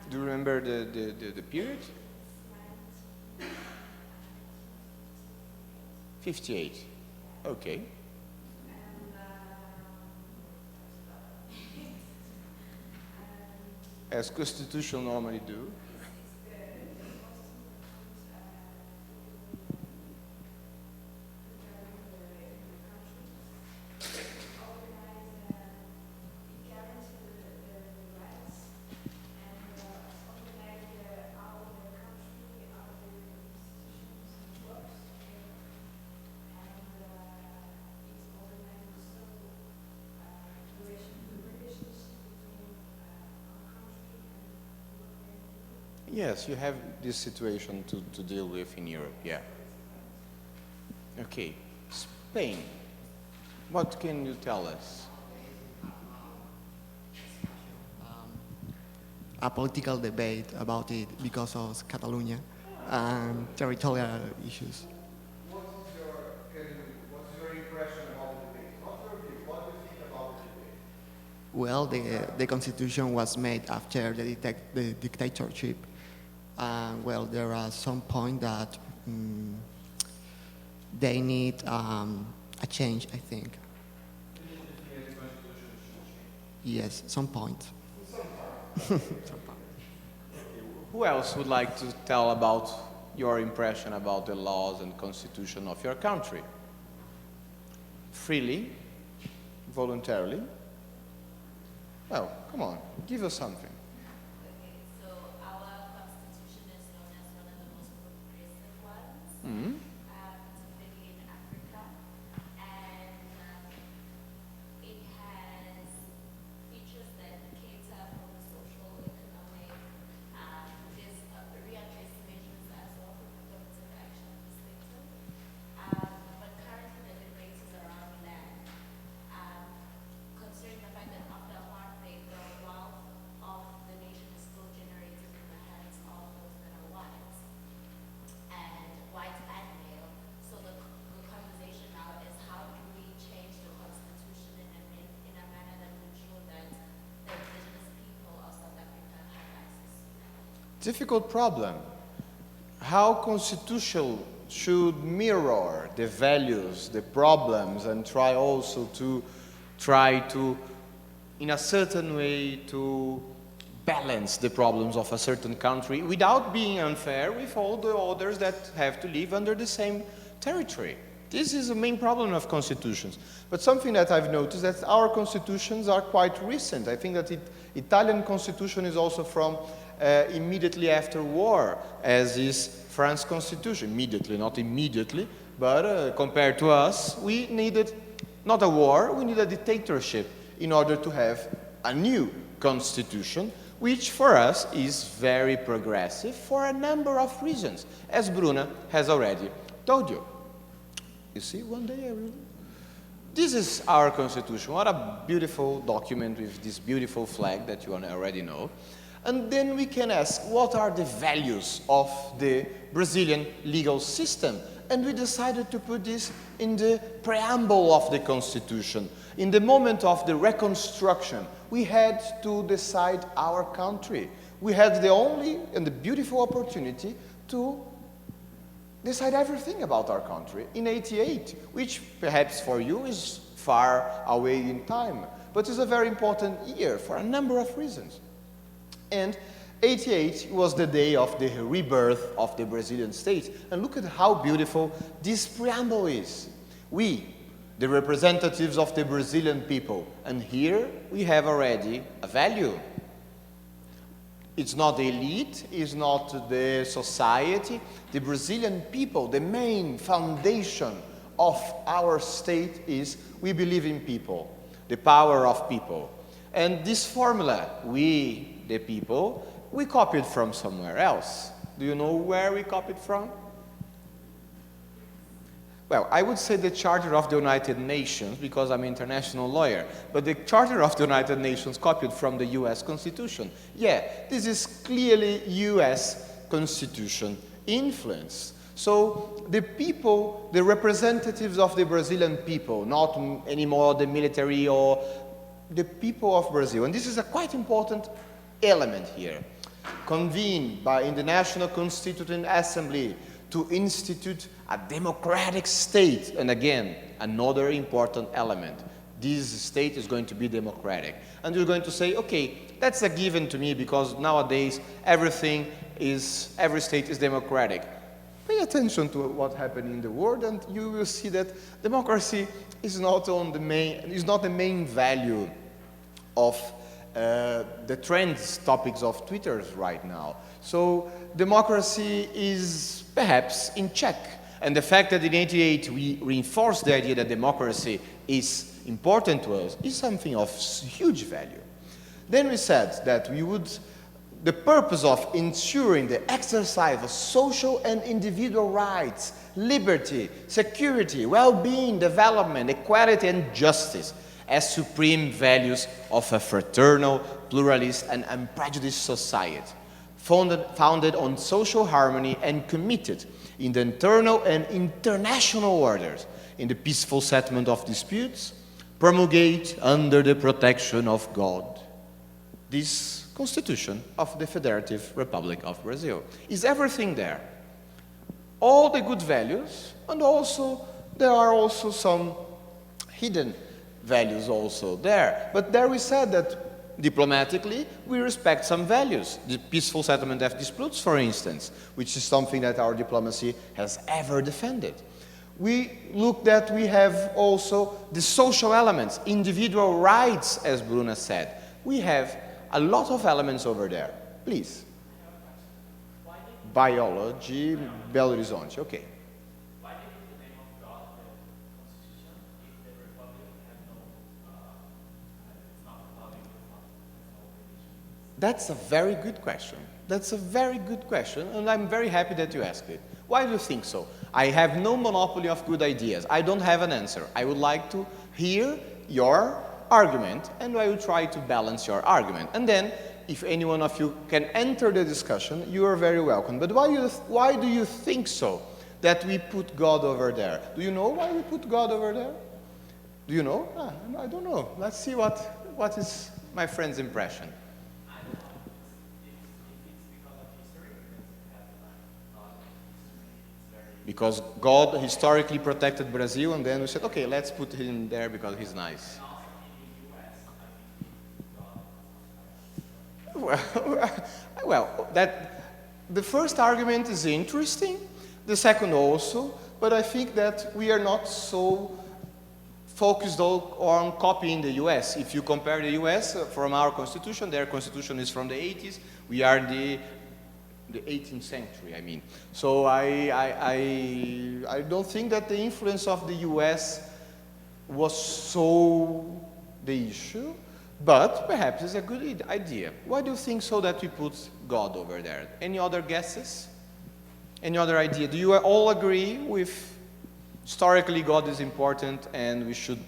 [SPEAKER 1] Do you remember the period? 58. Okay. As constitution normally do. Yes, you have this situation to deal with in Europe, yeah. Okay, Spain. What can you tell us?
[SPEAKER 7] A political debate about it because of Catalonia and territorial issues.
[SPEAKER 1] What's your impression about the debate? Not your view, what do you think about the debate?
[SPEAKER 7] Well, the constitution was made after the dictatorship. Well, there are some points that they need a change, I think. Yes, some point.
[SPEAKER 1] Who else would like to tell about your impression about the laws and constitution of your country? Freely, voluntarily? Well, come on, give us something.
[SPEAKER 6] Okay, so our constitution is known as one of the most progressive ones,
[SPEAKER 1] Mm-hmm.
[SPEAKER 6] particularly in Africa, and it has features that cater for the social, economic, there's real-based measures as well from a affirmative action perspective. But currently the debate is around land. Considering the fact that after apartheid, the wealth of the nation is still generated in the hands of those that are white and male. So the conversation now is how do we change the constitution in a manner that would ensure that the indigenous people of South Africa have access to land.
[SPEAKER 1] Difficult problem. How constitutional should mirror the values, the problems, and try to, in a certain way, to balance the problems of a certain country without being unfair with all the others that have to live under the same territory. This is the main problem of constitutions. But something that I've noticed that our constitutions are quite recent. I think that Italian constitution is also from immediately after war, as is France constitution. Immediately, not immediately, but compared to us, we needed not a war, we needed a dictatorship in order to have a new constitution, which for us is very progressive for a number of reasons, as Bruna has already told you. You see, one day I will... This is our constitution. What a beautiful document with this beautiful flag that you already know. And then we can ask, what are the values of the Brazilian legal system? And we decided to put this in the preamble of the Constitution. In the moment of the reconstruction, we had to decide our country. We had the only and the beautiful opportunity to decide everything about our country in '88, which perhaps for you is far away in time, but is a very important year for a number of reasons. And '88 was the day of the rebirth of the Brazilian state. And look at how beautiful this preamble is. We, the representatives of the Brazilian people, and here we have already a value. It's not the elite, it's not the society. The Brazilian people, the main foundation of our state is we believe in people, the power of people. And this formula, we, the people, we copied from somewhere else. Do you know where we copied from? Well, I would say the Charter of the United Nations, because I'm an international lawyer, but the Charter of the United Nations copied from the US Constitution. Yeah, this is clearly US Constitution influence. So the people, the representatives of the Brazilian people, not anymore the military or the people of Brazil, and this is a quite important element here, convened in the National Constituent Assembly to institute a democratic state. And again, another important element. This state is going to be democratic. And you're going to say, okay, that's a given to me because nowadays every state is democratic. Pay attention to what happened in the world and you will see that democracy is not the main value of the trends topics of Twitter right now. So democracy is perhaps in check. And the fact that in '88 we reinforced the idea that democracy is important to us is something of huge value. Then we said that the purpose of ensuring the exercise of social and individual rights, liberty, security, well-being, development, equality, and justice as supreme values of a fraternal, pluralist, and unprejudiced society, founded on social harmony and committed in the internal and international orders, in the peaceful settlement of disputes, promulgate under the protection of God. This Constitution of the Federative Republic of Brazil is everything there. All the good values, and also there are also some hidden values also there. But there we said that diplomatically, we respect some values. The peaceful settlement of disputes, for instance, which is something that our diplomacy has ever defended. We look that we have also the social elements, individual rights, as Bruna said. We have a lot of elements over there. Please. Biology, Belo Horizonte. Okay.
[SPEAKER 4] Why did the name of God the Constitution if the Republic has it's not allowing
[SPEAKER 1] That's a very good question. That's a very good question, and I'm very happy that you asked it. Why do you think so? I have no monopoly of good ideas. I don't have an answer. I would like to hear your argument, and I will try to balance your argument. And then, if any one of you can enter the discussion, you are very welcome. But why do you think so, that we put God over there? Do you know why we put God over there? Do you know? I don't know. Let's see what is my friend's impression. Because God historically protected Brazil, and then we said, okay, let's put him there because he's nice. Well, the first argument is interesting, The second also, but I think that we are not so focused on copying the US. If you compare the US from our constitution, their constitution is from the 80s. We are the 18th century, I mean. So I don't think that the influence of the US was so the issue, but perhaps it's a good idea. Why do you think so that we put God over there? Any other guesses? Any other idea? Do you all agree with historically God is important and we should,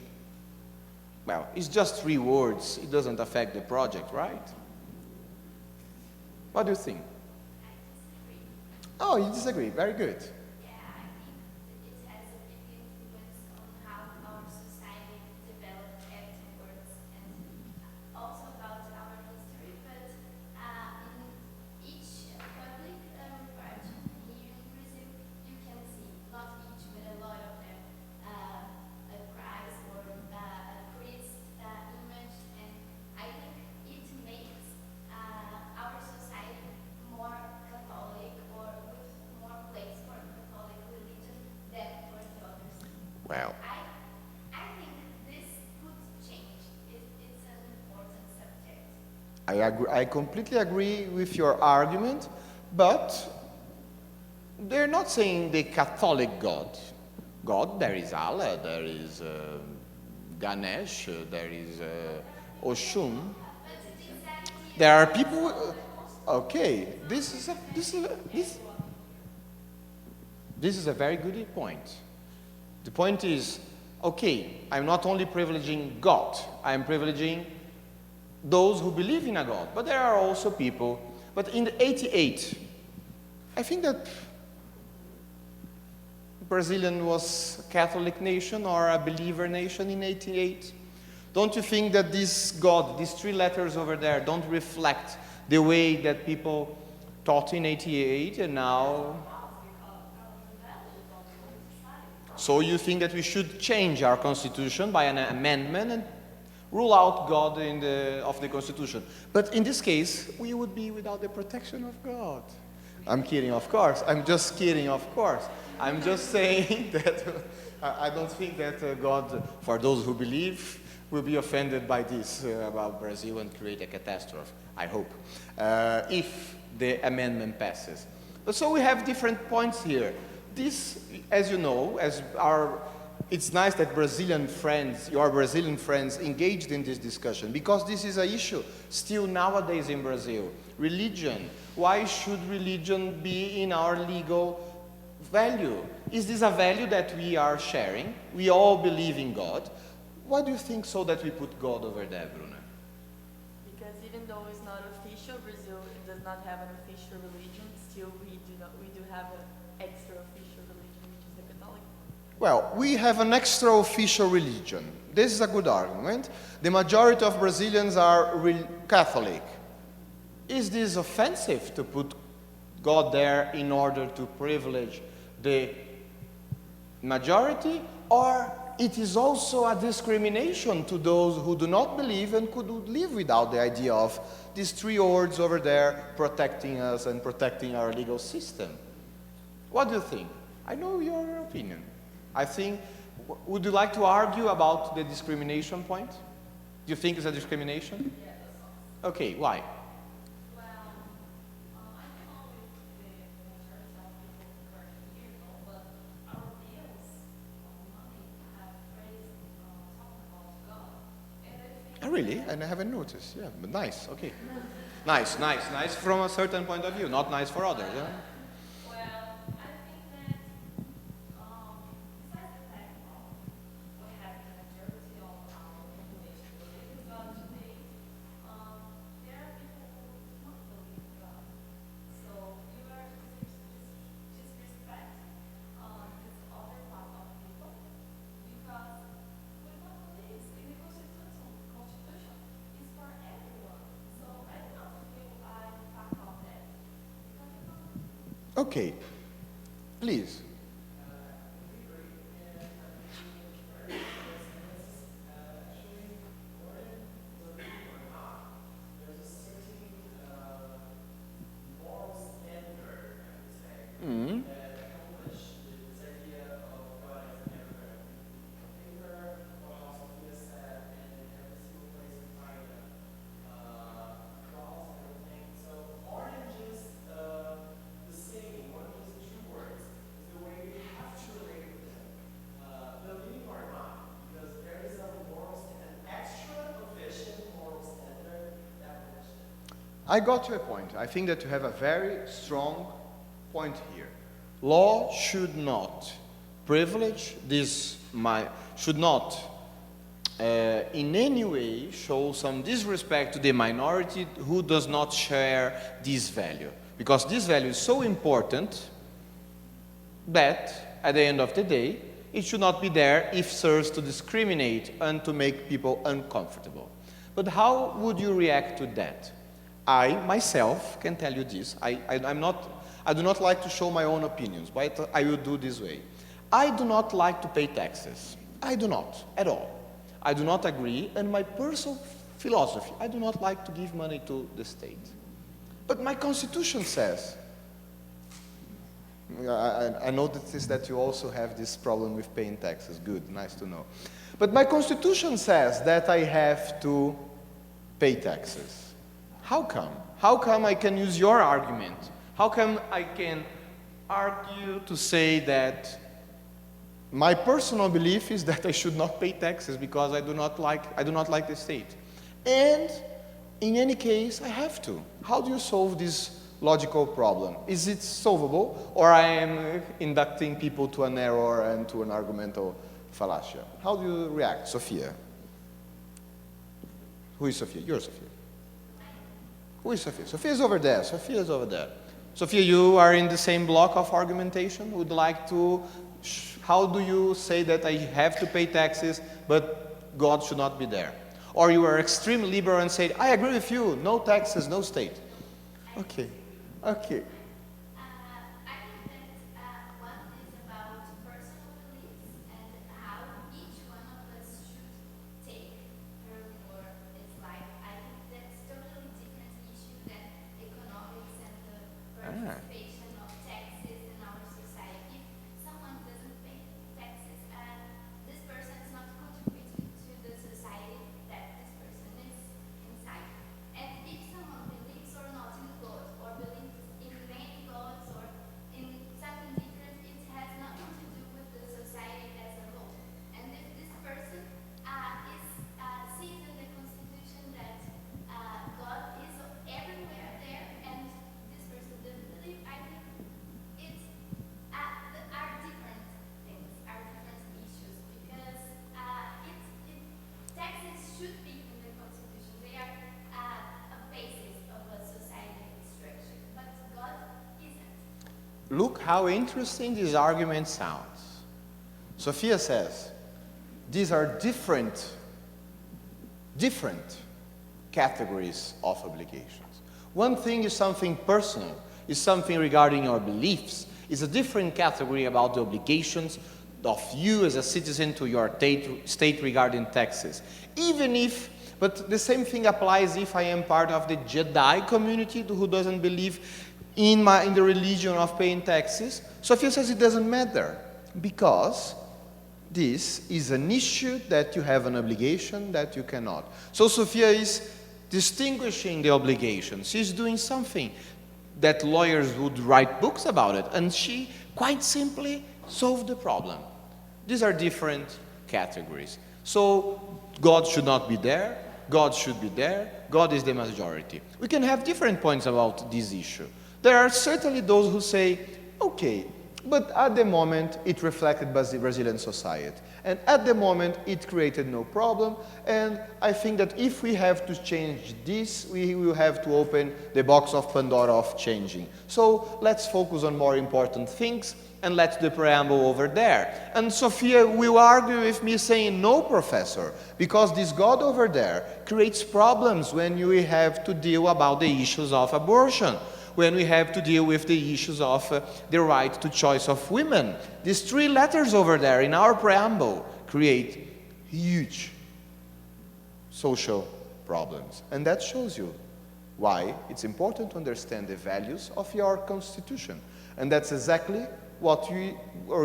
[SPEAKER 1] well, it's just 3 words. It doesn't affect the project, right? What do you think? Oh, you disagree. Very good.
[SPEAKER 6] Yeah, I think it has a big influence on how our society developed afterwards and also about our history. But in each public part here in Brazil, you can see, not each, but a lot of them, a Christ or a priest image. And I think it makes our society more Catholic or with more place for Catholic religion than for the others.
[SPEAKER 1] Well,
[SPEAKER 6] I think this could change. It's an important subject.
[SPEAKER 1] I agree, I completely agree with your argument, but they're not saying the Catholic God. God, there is Allah, there is Ganesh, there is Oshun. There are people. Okay, this is a very good point. The point is, okay, I'm not only privileging God, I'm privileging those who believe in a God, but there are also people. But in the 88, I think that Brazilian was a Catholic nation or a believer nation in 88. Don't you think that this God, these 3 letters over there, don't reflect the way that people taught in 88 and now? So you think that we should change our constitution by an amendment and rule out God of the constitution? But in this case, we would be without the protection of God. I'm kidding, of course. I'm just kidding, of course. I'm just saying that I don't think that God, for those who believe, will be offended by this about Brazil and create a catastrophe, I hope, if the amendment passes. But so we have different points here. This, as you know, it's nice that Brazilian friends, your Brazilian friends, engaged in this discussion, because this is an issue still nowadays in Brazil. Religion. Why should religion be in our legal value? Is this a value that we are sharing? We all believe in God. Why do you think so that we put God over there, Bruna?
[SPEAKER 2] Because even though it's not official, Brazil does not have an official religion. Still, we do have an extra official religion, which is the Catholic.
[SPEAKER 1] Well, we have an extra official religion. This is a good argument. The majority of Brazilians are Catholic. Is this offensive to put God there in order to privilege the majority, or it is also a discrimination to those who do not believe and could live without the idea of these 3 words over there protecting us and protecting our legal system? What do you think? I know your opinion. I think, would you like to argue about the discrimination point? Do you think it's a discrimination?
[SPEAKER 3] Yeah, that's all.
[SPEAKER 1] Okay, why?
[SPEAKER 3] Well, I don't know if the majority of people who are here know, but our bills of money have phrase talking about God. And I think
[SPEAKER 1] Oh, really? And I haven't noticed. Yeah, but nice. Okay. Nice from a certain point of view, not nice for others. Yeah?
[SPEAKER 3] well, I think that besides the fact of we have the majority of our population believe in God today, there are people who do not believe in God. So you are disrespecting this other part of people because we don't believe in the Constitution. Constitution is for everyone. So I do not feel I'm part of that. Because I don't.
[SPEAKER 1] Okay. Please. Mm. I got to a point. I think that you have a very strong point here. Law should not privilege this, should not in any way show some disrespect to the minority who does not share this value. Because this value is so important that at the end of the day, it should not be there if serves to discriminate and to make people uncomfortable. But how would you react to that? I, myself, can tell you this. I do not like to show my own opinions, but I will do this way. I do not like to pay taxes. I do not, at all. I do not agree, and my personal philosophy, I do not like to give money to the state. But my constitution says, I noticed that you also have this problem with paying taxes. Good, nice to know. But my constitution says that I have to pay taxes. How come? How come I can use your argument? How come I can argue to say that my personal belief is that I should not pay taxes because I do not like the state? And in any case, I have to. How do you solve this logical problem? Is it solvable, or I am inducting people to an error and to an argumental fallacy? How do you react, Sophia? Who is Sophia? You're Sophia. Who is Sophia? Sophia is over there. Sophia is over there. Sophia, you are in the same block of argumentation. Would like to, how do you say that I have to pay taxes, but God should not be there? Or you are extremely liberal and say, I agree with you, no taxes, no state. Okay, okay.
[SPEAKER 6] I think that one is about personal beliefs and how each one of us should take her or its life. I think that's totally different issue than economics and the participation of taxes in our society. If someone doesn't pay taxes, this person is not contributing to the society that this person is inside. And if someone believes or not in God, or believes in many gods, or in something different, it has nothing to do with the society as a whole. And if this person sees in the Constitution that God is everywhere there, and this person doesn't believe, I think it's are different things, are different issues, because taxes should be in the Constitution. They are a basis of a society structure, but God isn't.
[SPEAKER 1] Look how interesting this argument sounds. Sophia says, these are different categories of obligations. One thing is something personal, is something regarding your beliefs, is a different category about the obligations of you as a citizen to your state regarding taxes. Even if, but the same thing applies if I am part of the Jedi community who doesn't believe in the religion of paying taxes. Sophia says it doesn't matter because this is an issue that you have an obligation that you cannot. So Sophia is distinguishing the obligations. She's doing something that lawyers would write books about it, and she quite simply solved the problem. These are different categories. So God should not be there, God should be there, God is the majority. We can have different points about this issue. There are certainly those who say, okay, but at the moment it reflected Brazilian society. And at the moment it created no problem. And I think that if we have to change this, we will have to open the box of Pandora of changing. So let's focus on more important things and let the preamble over there. And Sophia will argue with me saying, no, professor, because this God over there creates problems when we have to deal about the issues of abortion, when we have to deal with the issues of the right to choice of women. These three letters over there in our preamble create huge social problems. And that shows you why it's important to understand the values of your constitution. And that's exactly what we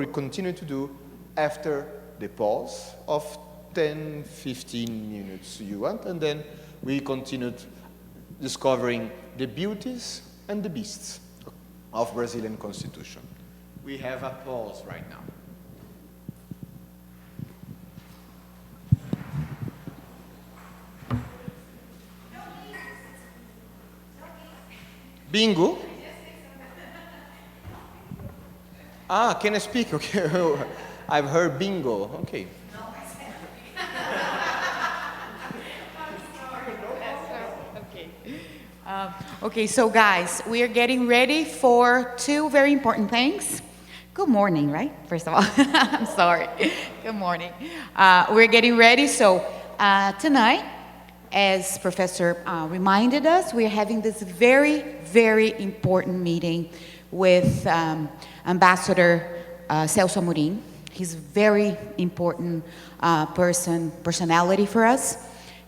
[SPEAKER 1] continue to do after the pause of 10, 15 minutes you want, and then we continued discovering the beauties and the beasts of Brazilian constitution. We have a pause right now. Bingo? Ah, can I speak? Okay. I've heard bingo. Okay.
[SPEAKER 8] Okay, so guys, we are getting ready for two very important things. Good morning, right? First of all, I'm sorry. Good morning. We're getting ready. So tonight, as Professor reminded us, we're having this very, very important meeting with Ambassador Celso Amorim. He's a very important personality for us,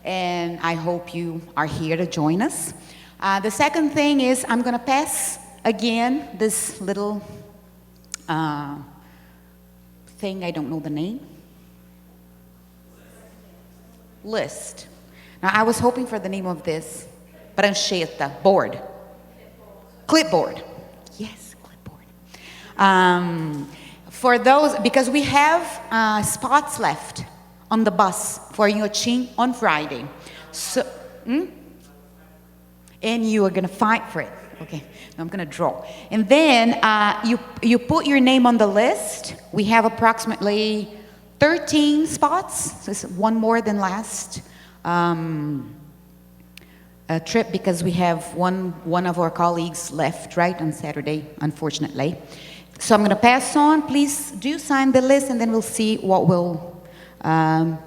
[SPEAKER 8] and I hope you are here to join us. The second thing is I'm going to pass again this little thing, I don't know the name. List. Now, I was hoping for the name of this. Prancheta, board. Clipboard. Yes, clipboard. For those, because we have spots left on the bus for Inhotim on Friday. So, and you are going to fight for it. Okay, I'm going to draw. And then you put your name on the list. We have approximately 13 spots. So it's one more than last trip because we have one of our colleagues left, right, on Saturday, unfortunately. So I'm going to pass on. Please do sign the list, and then we'll see what we'll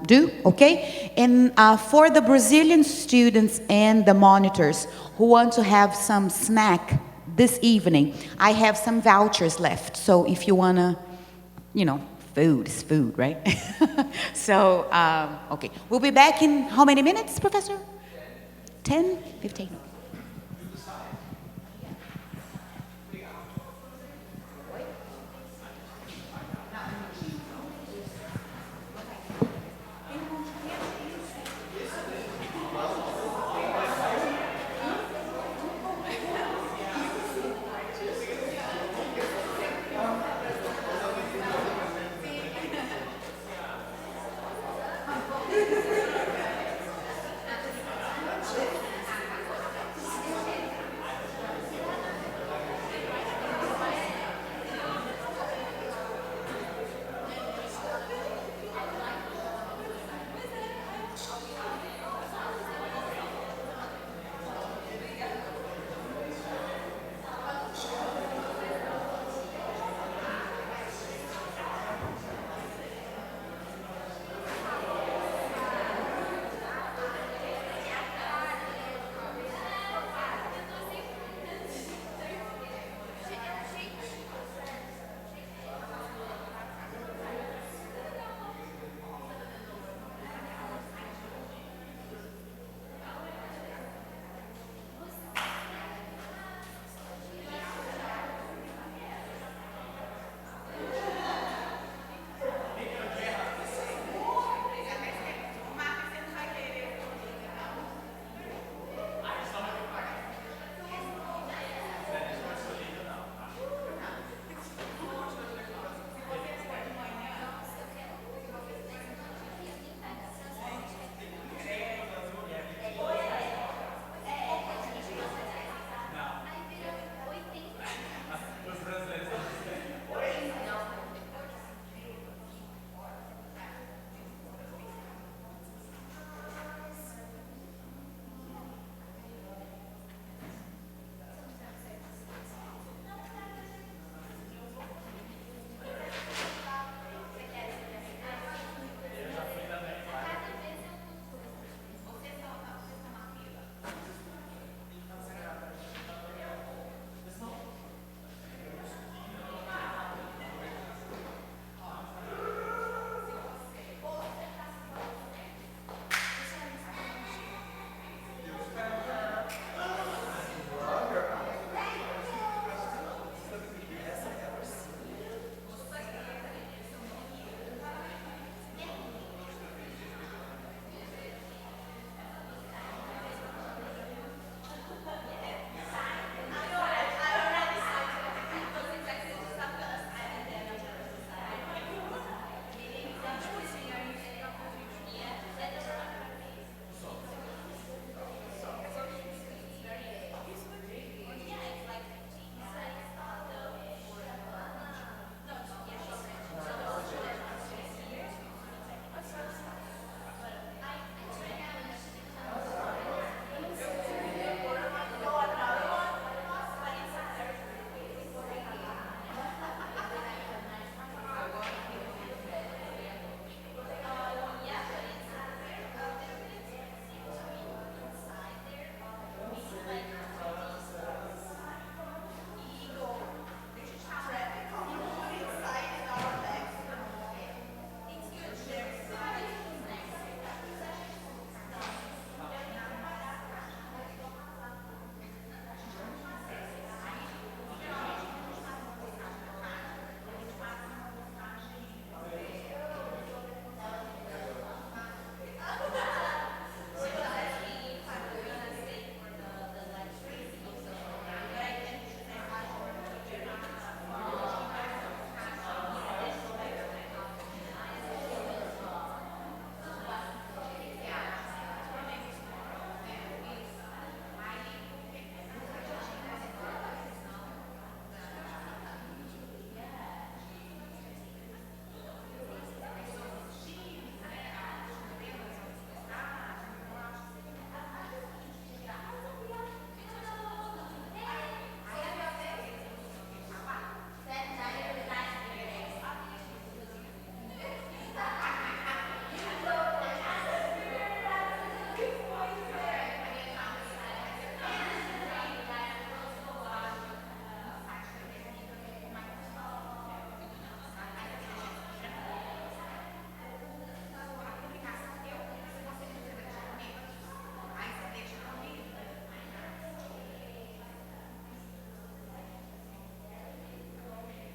[SPEAKER 8] do, okay? And for the Brazilian students and the monitors who want to have some snack this evening, I have some vouchers left. So if you want to, food is food, right? So, okay. We'll be back in how many minutes, Professor? 10? 15?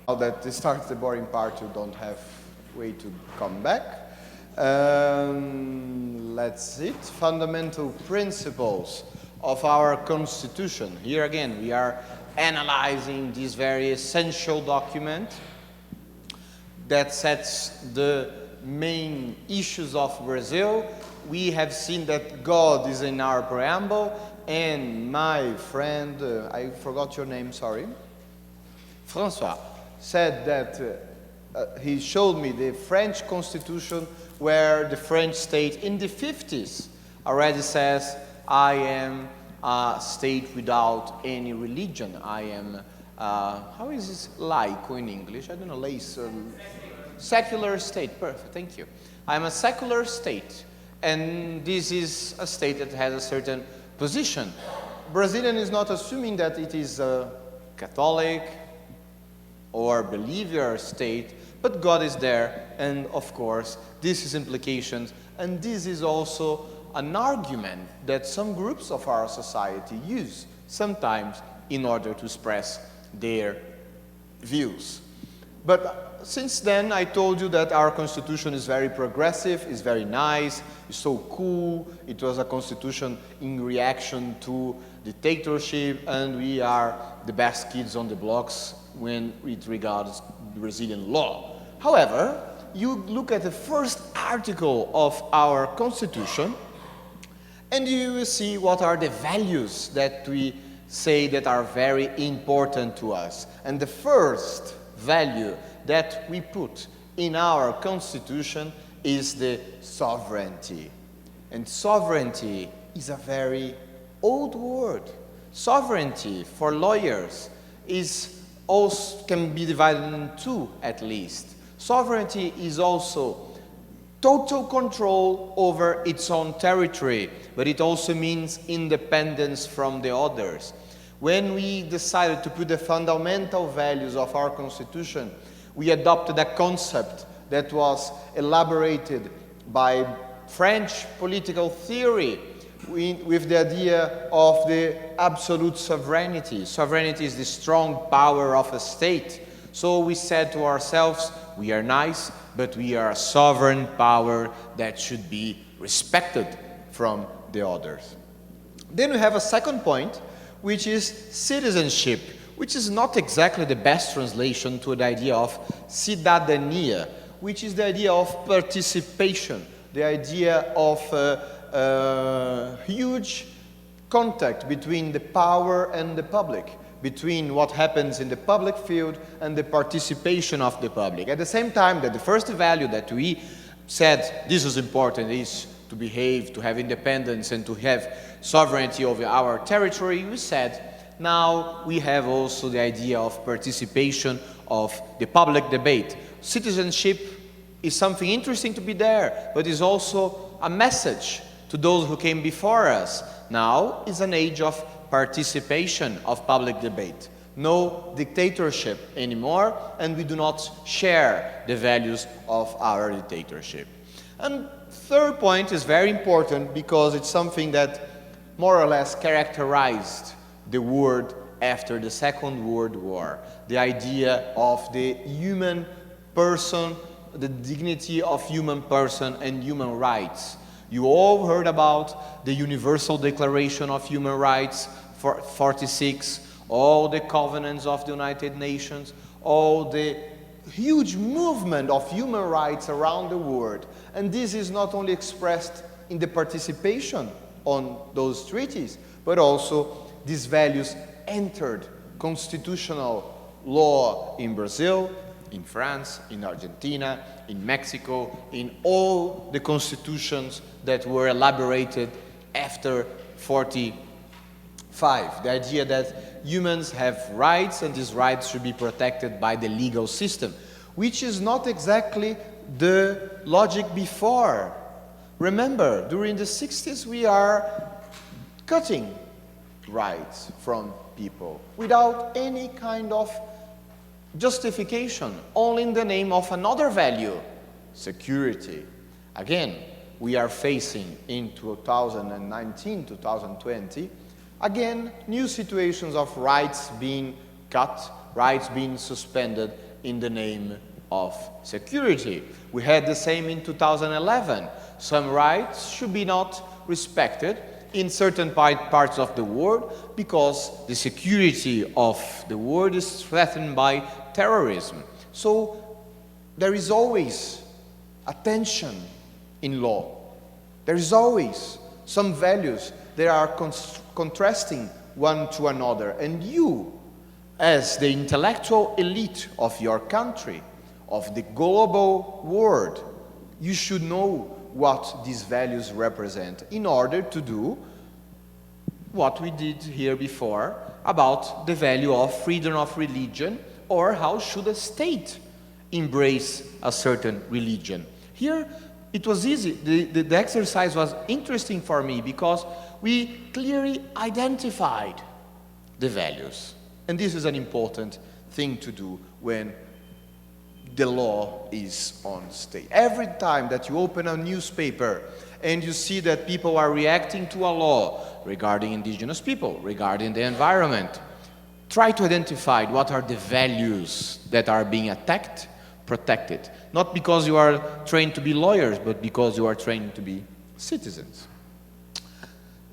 [SPEAKER 1] Now that starts the boring part, you don't have way to come back. Let's see. Fundamental principles of our Constitution. Here again, we are analyzing this very essential document that sets the main issues of Brazil. We have seen that God is in our preamble, and my friend, I forgot your name, sorry, François, said that he showed me the French Constitution where the French state in the 50s already says, I am a state without any religion. I am, how is this laico in English? I don't know, secular state, perfect, thank you. I'm a secular state, and this is a state that has a certain position. Brazilian is not assuming that it is a Catholic or believer state, but God is there, and of course, this is implications, and this is also an argument that some groups of our society use, sometimes in order to express their views. But since then, I told you that our constitution is very progressive, is very nice, is so cool. It was a constitution in reaction to dictatorship, and we are the best kids on the blocks when it regards Brazilian law. However, you look at the first article of our constitution, and you will see what are the values that we say that are very important to us. And the first value that we put in our constitution is the sovereignty. And sovereignty is a very old word. Sovereignty for lawyers is also can be divided in two at least. Sovereignty is also total control over its own territory, but it also means independence from the others. When we decided to put the fundamental values of our constitution, we adopted a concept that was elaborated by French political theory with the idea of the absolute sovereignty. Sovereignty is the strong power of a state. So we said to ourselves, we are nice, but we are a sovereign power that should be respected from the others. Then we have a second point, which is citizenship, which is not exactly the best translation to the idea of cidadania, which is the idea of participation, the idea of huge contact between the power and the public, between what happens in the public field and the participation of the public. At the same time that the first value that we said this is important is to behave, to have independence and to have sovereignty over our territory, we said now we have also the idea of participation of the public debate. Citizenship is something interesting to be there, but is also a message to those who came before us. Now is an age of participation of public debate. No dictatorship anymore, and we do not share the values of our dictatorship. And third point is very important because it's something that more or less characterized the world after the Second World War. The idea of the human person, the dignity of human person and human rights. You all heard about the Universal Declaration of Human Rights, 46, all the covenants of the United Nations, all the huge movement of human rights around the world. And this is not only expressed in the participation on those treaties, but also these values entered constitutional law in Brazil, in France, in Argentina, in Mexico, in all the constitutions that were elaborated after 45. The idea that humans have rights and these rights should be protected by the legal system, which is not exactly the logic before. Remember, during the 60s we are cutting rights from people without any kind of justification, only in the name of another value, security. Again, we are facing in 2019, 2020, again, new situations of rights being cut, rights being suspended in the name of security. We had the same in 2011. Some rights should be not respected in certain parts of the world because the security of the world is threatened by terrorism. So there is always a tension in law. There is always some values that are contrasting one to another. And you, as the intellectual elite of your country, of the global world, you should know what these values represent in order to do what we did here before about the value of freedom of religion, or how should a state embrace a certain religion. Here it was easy. The exercise was interesting for me because we clearly identified the values. And this is an important thing to do when the law is on stage. Every time that you open a newspaper and you see that people are reacting to a law regarding indigenous people, regarding the environment, try to identify what are the values that are being attacked, protected. Not because you are trained to be lawyers, but because you are trained to be citizens.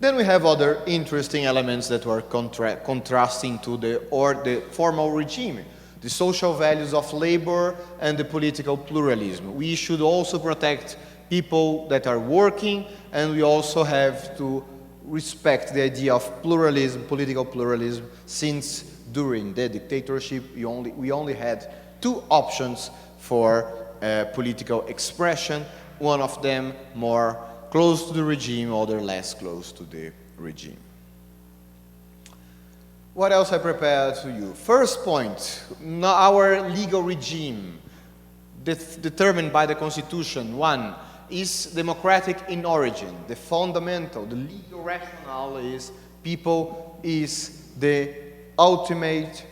[SPEAKER 1] Then we have other interesting elements that were contrasting to the formal regime. The social values of labor and the political pluralism. We should also protect people that are working, and we also have to respect the idea of pluralism, political pluralism, since during the dictatorship we only had two options for political expression, one of them more close to the regime, other less close to the regime. What else I prepared to you? First point, our legal regime, determined by the Constitution, one, is democratic in origin. The fundamental, the legal rationale is people is the ultimate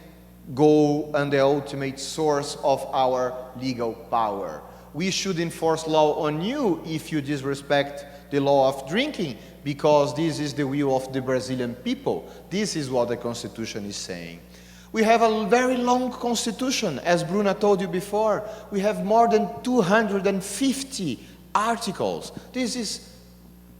[SPEAKER 1] goal and the ultimate source of our legal power. We should enforce law on you if you disrespect the law of drinking, because this is the will of the Brazilian people. This is what the Constitution is saying. We have a very long Constitution, as Bruna told you before. We have more than 250 articles. This is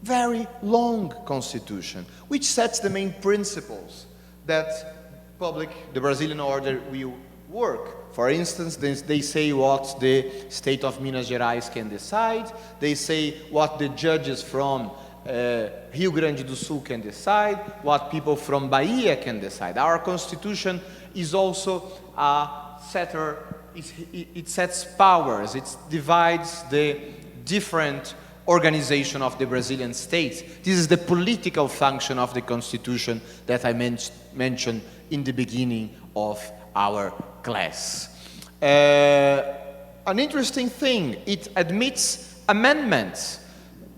[SPEAKER 1] very long Constitution, which sets the main principles that the Brazilian order will work. For instance, they say what the state of Minas Gerais can decide. They say what the judges from Rio Grande do Sul can decide, what people from Bahia can decide. Our Constitution is also a setter, it sets powers, it divides the different organization of the Brazilian state. This is the political function of the Constitution that I mentioned in the beginning of our class. An interesting thing, it admits amendments.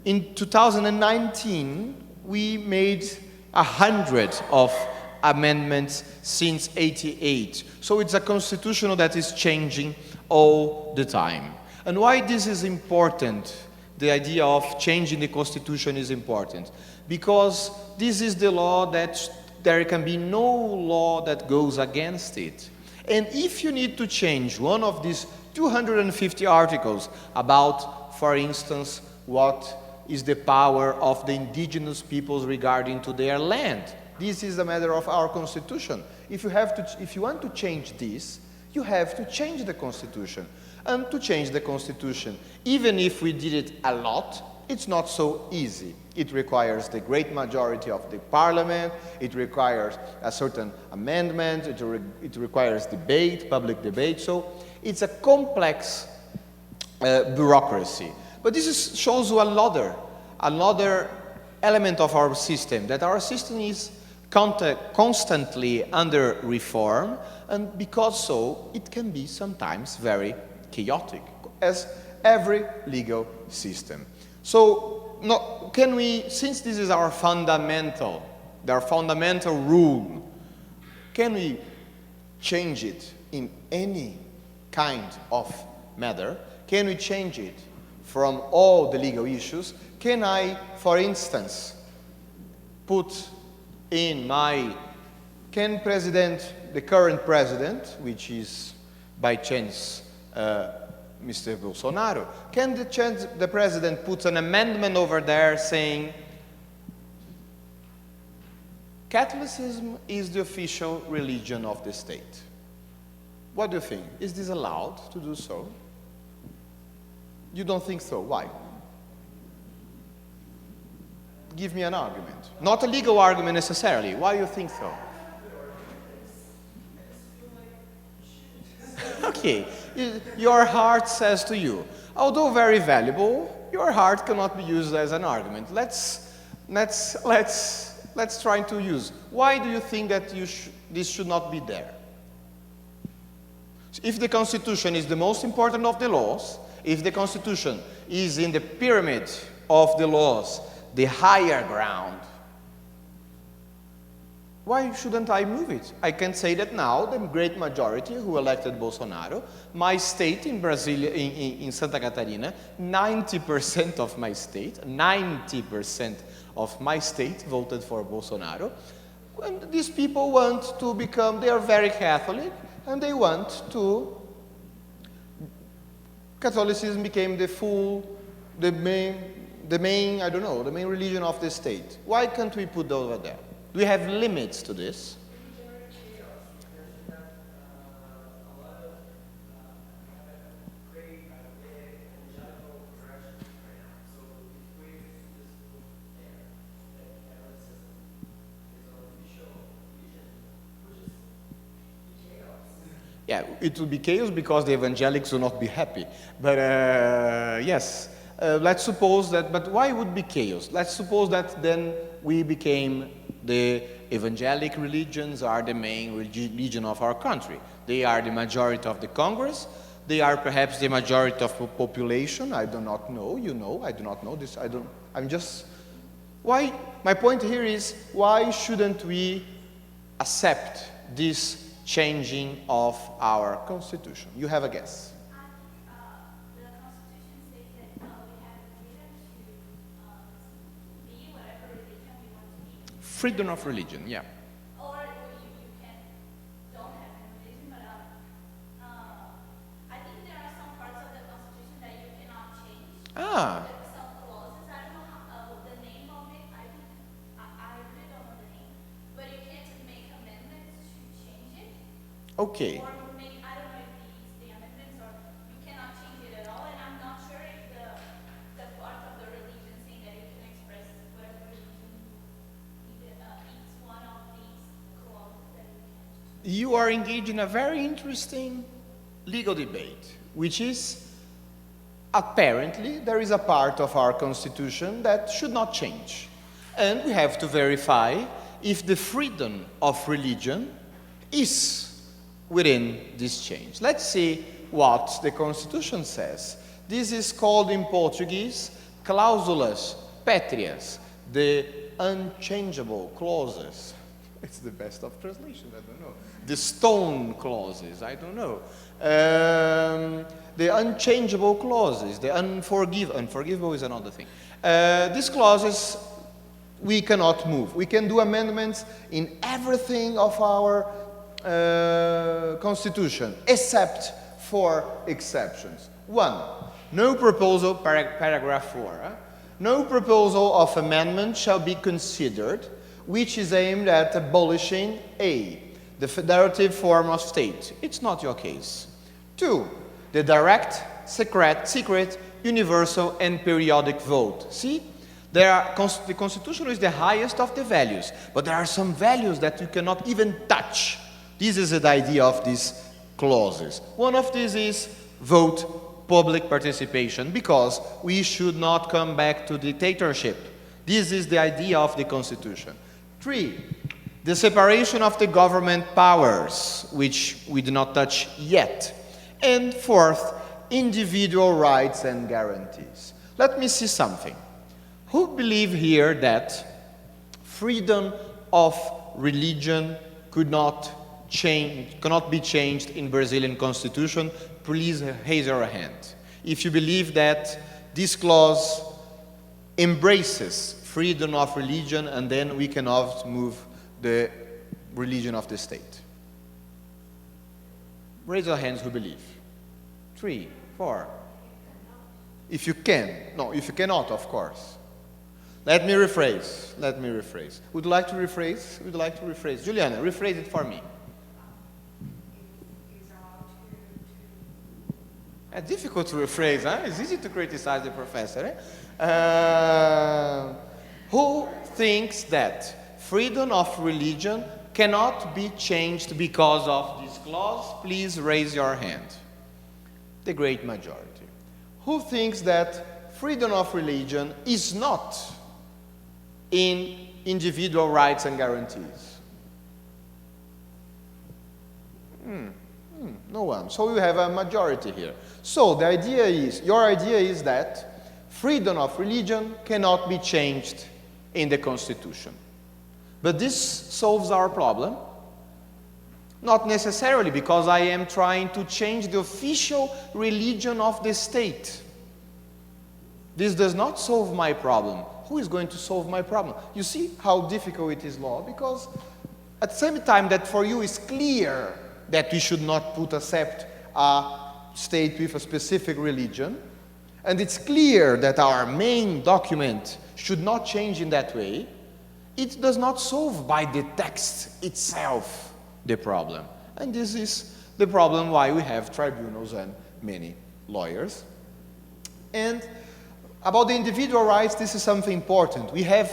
[SPEAKER 1] In 2019, we made 100 of amendments since '88. So it's a constitution that is changing all the time. And why this is important, the idea of changing the constitution is important? Because this is the law that there can be no law that goes against it. And if you need to change one of these 250 articles about, for instance, what is the power of the indigenous peoples regarding to their land, this is a matter of our constitution. If you want to change this, you have to change the constitution. And to change the constitution, even if we did it a lot, it's not so easy. It requires the great majority of the parliament, it requires a certain amendment, it requires debate, public debate, so it's a complex bureaucracy. But this shows you another element of our system, that our system is constantly under reform, and because so, it can be sometimes very chaotic, as every legal system. So, since this is our fundamental rule, can we change it in any kind of matter? Can we change it from all the legal issues? Can I, for instance, put in the current president, which is by chance Mr. Bolsonaro? Can the president put an amendment over there saying Catholicism is the official religion of the state? What do you think? Is this allowed to do so? You don't think so. Why? Give me an argument. Not a legal argument necessarily. Why do you think so? Okay. Your heart says to you, although very valuable, your heart cannot be used as an argument. Let's try to use. Why do you think that this should not be there? If the Constitution is the most important of the laws, if the Constitution is in the pyramid of the laws, the higher ground, why shouldn't I move it? I can say that now the great majority who elected Bolsonaro, my state in Brazil, in Santa Catarina, 90% of my state, 90% of my state voted for Bolsonaro. And these people want to become, they are very Catholic, and they want to, Catholicism became the main, I don't know, the main religion of the state. Why can't we put over there? Do we have limits to this? Yeah, it will be chaos because the evangelics will not be happy. But yes, let's suppose that, but why would be chaos? Let's suppose that then we became the evangelic religions are the main religion of our country. They are the majority of the Congress. They are perhaps the majority of the population. I do not know, you know, I do not know this. Why, my point here is, why shouldn't we accept this changing of our Constitution? You have a guess.
[SPEAKER 3] The Constitution says that we have freedom to be whatever religion we want to be.
[SPEAKER 1] Freedom of religion, yeah.
[SPEAKER 3] Or you can don't have a religion, but I think there are some parts of the Constitution that you cannot change.
[SPEAKER 1] Ah,
[SPEAKER 3] Some clauses, I don't know the name of it. I really don't know the name, but you can't make amendments to change it.
[SPEAKER 1] okay.
[SPEAKER 3] Or maybe, I don't know if it's the amendments or you cannot change it at all, and I'm not sure if the part of the religion saying that you can express whatever religion each one of these clauses that you can.
[SPEAKER 1] You are engaged in a very interesting legal debate, which is apparently there is a part of our Constitution that should not change. And we have to verify if the freedom of religion is within this change. Let's see what the Constitution says. This is called in Portuguese cláusulas pétreas, the unchangeable clauses. It's the best of translation, I don't know. The stone clauses, I don't know. The unchangeable clauses, the unforgivable is another thing. These clauses we cannot move. We can do amendments in everything of our Constitution, except for exceptions. One, no proposal, paragraph 4, no proposal of amendment shall be considered which is aimed at abolishing A, the federative form of state. It's not your case. 2, the direct, secret, universal, and periodic vote. See? The Constitution is the highest of the values, but there are some values that you cannot even touch. This is the idea of these clauses. One of these is vote, public participation, because we should not come back to dictatorship. This is the idea of the Constitution. 3, the separation of the government powers, which we do not touch yet. And 4th, individual rights and guarantees. Let me see something. Who believe here that freedom of religion cannot be changed in Brazilian Constitution? Please raise your hand. If you believe that this clause embraces freedom of religion and then we cannot move the religion of the state. Raise your hands who believe. 3, 4. If you can. No, if you cannot, of course. Let me rephrase. Would you like to rephrase? Juliana, rephrase it for me. It's difficult to rephrase, huh? It's easy to criticize the professor, eh? Who thinks that freedom of religion cannot be changed because of this clause? Please raise your hand. The great majority. Who thinks that freedom of religion is not in individual rights and guarantees? No one. So you have a majority here. So the idea is, your idea is that freedom of religion cannot be changed in the Constitution. But this solves our problem. Not necessarily, because I am trying to change the official religion of the state. This does not solve my problem. Who is going to solve my problem? You see how difficult it is, law? Because at the same time that for you is clear that we should not accept a state with a specific religion, and it's clear that our main document should not change in that way, it does not solve by the text itself the problem. And this is the problem why we have tribunals and many lawyers. And about the individual rights, this is something important. We have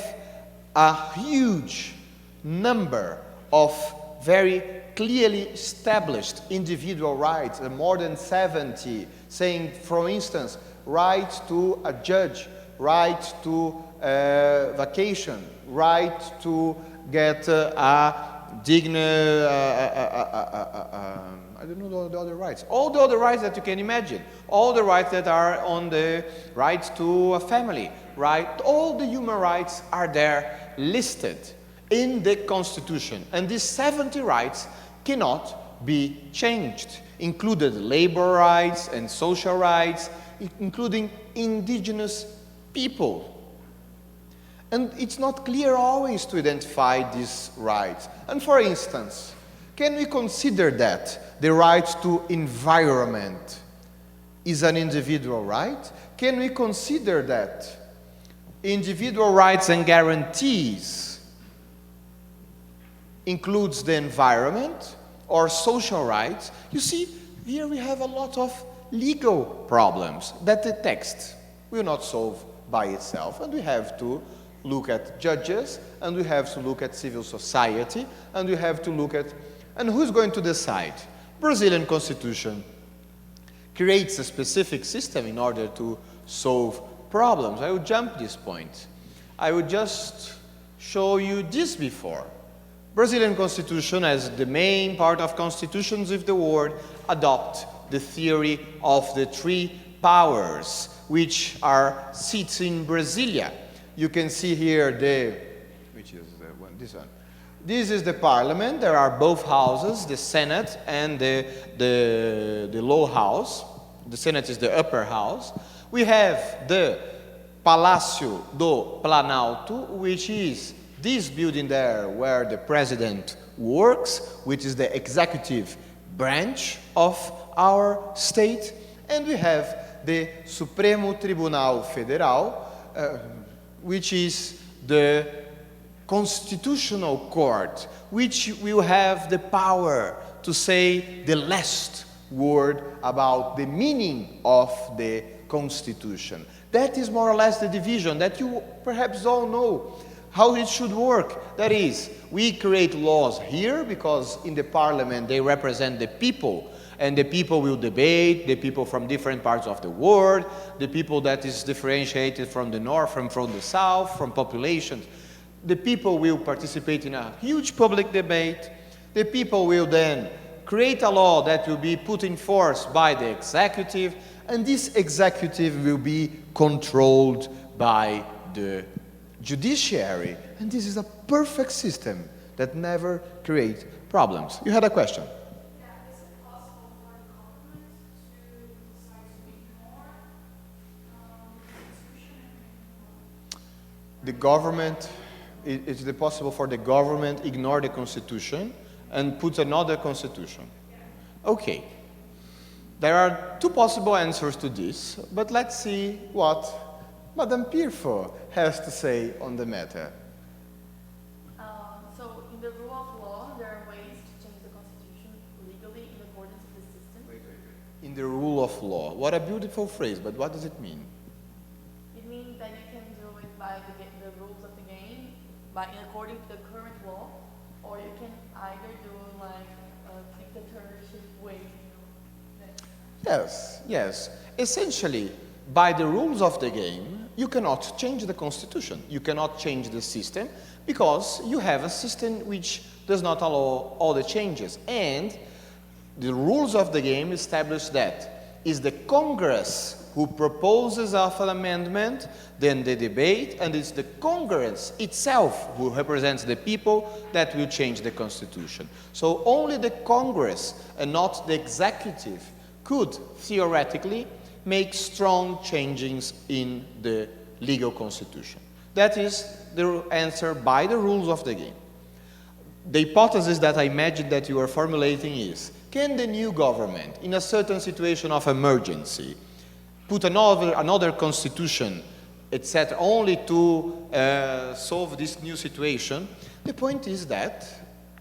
[SPEAKER 1] a huge number of very clearly established individual rights, more than 70, saying, for instance, right to a judge, right to vacation, right to get a dignity, I don't know the other rights. All the other rights that you can imagine. All the rights that are on the right to a family, right? All the human rights are there listed in the Constitution. And these 70 rights cannot be changed, included labor rights and social rights, including indigenous people. And it's not clear always to identify these rights. And for instance, can we consider that the right to environment is an individual right? Can we consider that individual rights and guarantees includes the environment or social rights? You see, here we have a lot of legal problems that the text will not solve by itself, and we have to look at judges, and we have to look at civil society, and we have to look at, and who's going to decide? Brazilian Constitution creates a specific system in order to solve problems. I will jump this point. I will just show you this before. Brazilian Constitution, as the main part of constitutions of the world, adopt the theory of the three powers, which are seats in Brasilia. You can see here which is the one? This one. This is the parliament. There are both houses, the Senate and the lower house. The Senate is the upper house. We have the Palácio do Planalto, which is this building there where the president works, which is the executive branch of our state. And we have the Supremo Tribunal Federal, which is the constitutional court, which will have the power to say the last word about the meaning of the Constitution. That is more or less the division that you perhaps all know how it should work. That is, we create laws here because in the parliament they represent the people, and the people will debate, the people from different parts of the world, the people that is differentiated from the north, from the south, from populations. The people will participate in a huge public debate. The people will then create a law that will be put in force by the executive, and this executive will be controlled by the judiciary. And this is a perfect system that never creates problems. You had a question? The government, is it possible for the government ignore the constitution and put another constitution? Okay, There are two possible answers to this, but let's see what Madame Pirfo has to say on the matter.
[SPEAKER 2] So in the rule of law, there are ways to change the constitution legally in accordance with the system.
[SPEAKER 1] In the rule of law. What a beautiful phrase, but what does it mean?
[SPEAKER 2] It means that you can do it by the rules of the game, according to the current law, or you can either do like a dictatorship way.
[SPEAKER 1] Yes, yes. Essentially, by the rules of the game, you cannot change the constitution. You cannot change the system because you have a system which does not allow all the changes. And the rules of the game establish that is the Congress who proposes of an amendment, then the debate, and it's the Congress itself who represents the people that will change the constitution. So only the Congress and not the executive could theoretically make strong changes in the legal constitution. That is the answer by the rules of the game. The hypothesis that I imagine that you are formulating is, can the new government, in a certain situation of emergency, put another constitution, etc., only to solve this new situation? The point is that,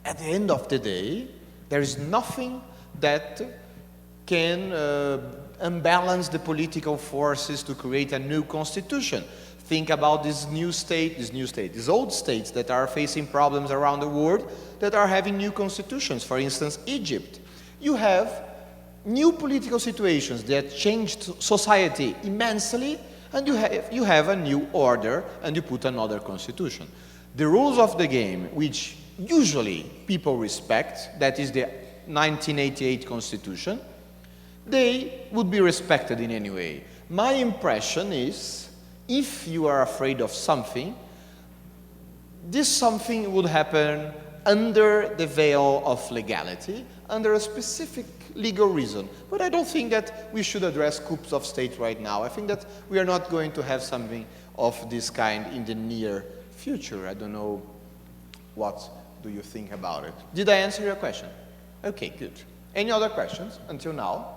[SPEAKER 1] at the end of the day, there is nothing that can unbalance the political forces to create a new constitution. Think about these old states that are facing problems around the world that are having new constitutions. For instance, Egypt. You have new political situations that changed society immensely, and you have a new order, and you put another constitution. The rules of the game, which usually people respect, that is the 1988 Constitution, they would be respected in any way. My impression is, if you are afraid of something, this something would happen under the veil of legality, under a specific legal reason. But I don't think that we should address coups of state right now. I think that we are not going to have something of this kind in the near future. I don't know, what do you think about it? Did I answer your question? Okay, good. Any other questions until now?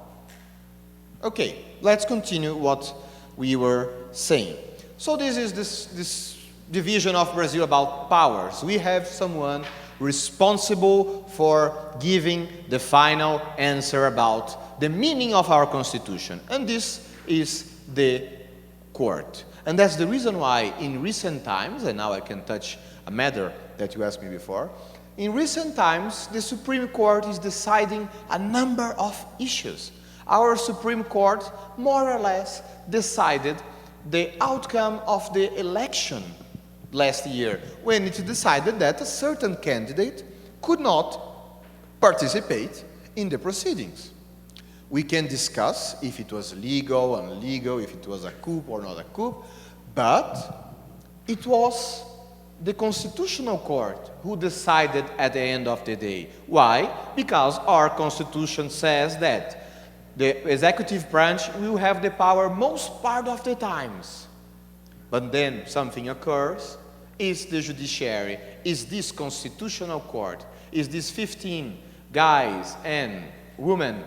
[SPEAKER 1] Okay, let's continue what we were saying. So this is this division of Brazil about powers. We have someone responsible for giving the final answer about the meaning of our constitution, and this is the court. And that's the reason why in recent times, and now I can touch a matter that you asked me before, in recent times the Supreme Court is deciding a number of issues. Our Supreme Court more or less decided the outcome of the election last year, when it decided that a certain candidate could not participate in the proceedings. We can discuss if it was legal, illegal, if it was a coup or not a coup, but it was the Constitutional Court who decided at the end of the day. Why? Because our Constitution says that the executive branch will have the power most part of the times. But then something occurs, is the judiciary, is this Constitutional Court, is these 15 guys and women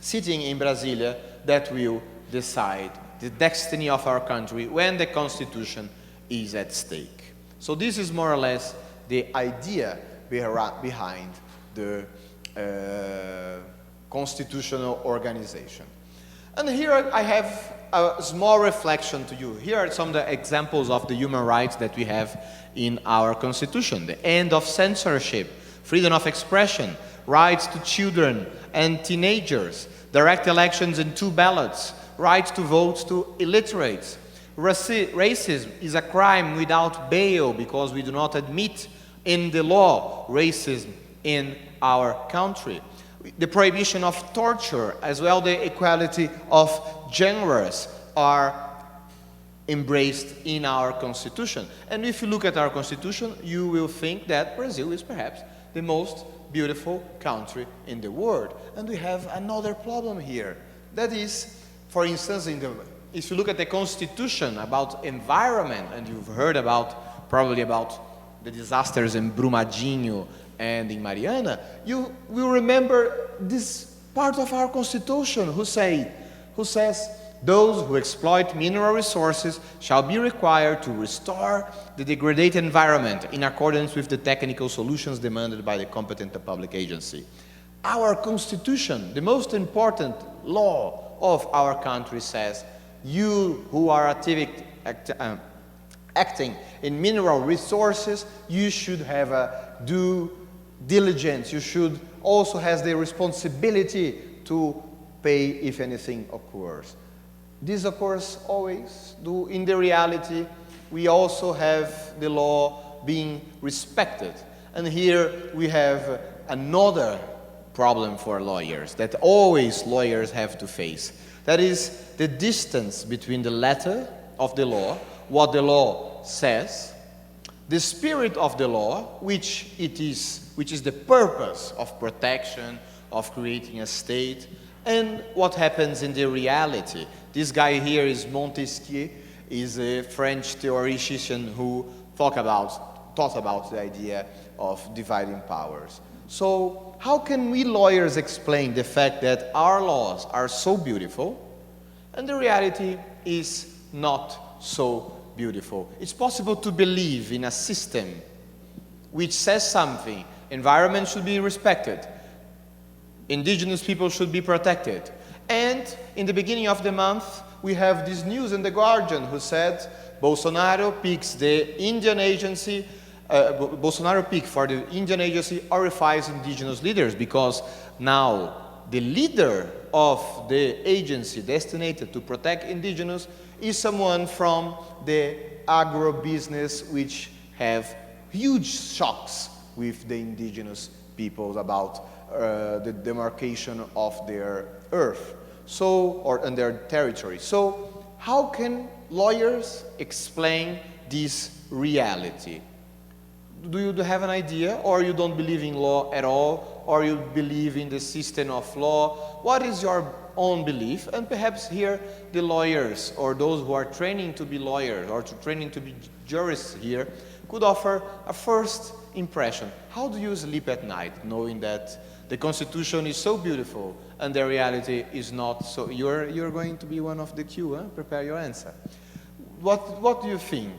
[SPEAKER 1] sitting in Brasilia that will decide the destiny of our country when the Constitution is at stake. So this is more or less the idea behind the constitutional organization. And here I have a small reflection to you. Here are some of the examples of the human rights that we have in our constitution. The end of censorship, freedom of expression, rights to children and teenagers, direct elections in 2 ballots, right to vote to illiterates. Racism is a crime without bail because we do not admit in the law racism in our country. The prohibition of torture, as well the equality of genders, are embraced in our constitution. And if you look at our constitution, you will think that Brazil is perhaps the most beautiful country in the world. And we have another problem here. That is, for instance, if you look at the constitution about environment, and you've heard probably about the disasters in Brumadinho and in Mariana, you will remember this part of our Constitution who says those who exploit mineral resources shall be required to restore the degraded environment in accordance with the technical solutions demanded by the competent public agency. Our Constitution, the most important law of our country, says you who are acting in mineral resources, you should have a due diligence. You should also have the responsibility to pay if anything occurs. This occurs always. In the reality, we also have the law being respected. And here we have another problem for lawyers that always lawyers have to face. That is the distance between the letter of the law, what the law says, the spirit of the law, which is the purpose of protection, of creating a state, and what happens in the reality. This guy here is Montesquieu, is a French theoretician who thought about the idea of dividing powers. So how can we lawyers explain the fact that our laws are so beautiful and the reality is not so beautiful? It's possible to believe in a system which says something, environment should be respected, indigenous people should be protected. And in the beginning of the month, we have this news in The Guardian who said Bolsonaro picks the Indian agency, Bolsonaro pick for the Indian agency horrifies indigenous leaders because now the leader of the agency destined to protect indigenous is someone from the agro-business which have huge shocks with the indigenous peoples about the demarcation of their earth, and their territory. So how can lawyers explain this reality? Do you have an idea, or you don't believe in law at all, or you believe in the system of law? What is your own belief? And perhaps here the lawyers, or those who are training to be lawyers, or training to be jurists here, could offer a first impression. How do you sleep at night, knowing that the Constitution is so beautiful and the reality is not so? You're going to be one of the queue, huh? Prepare your answer. What do you think?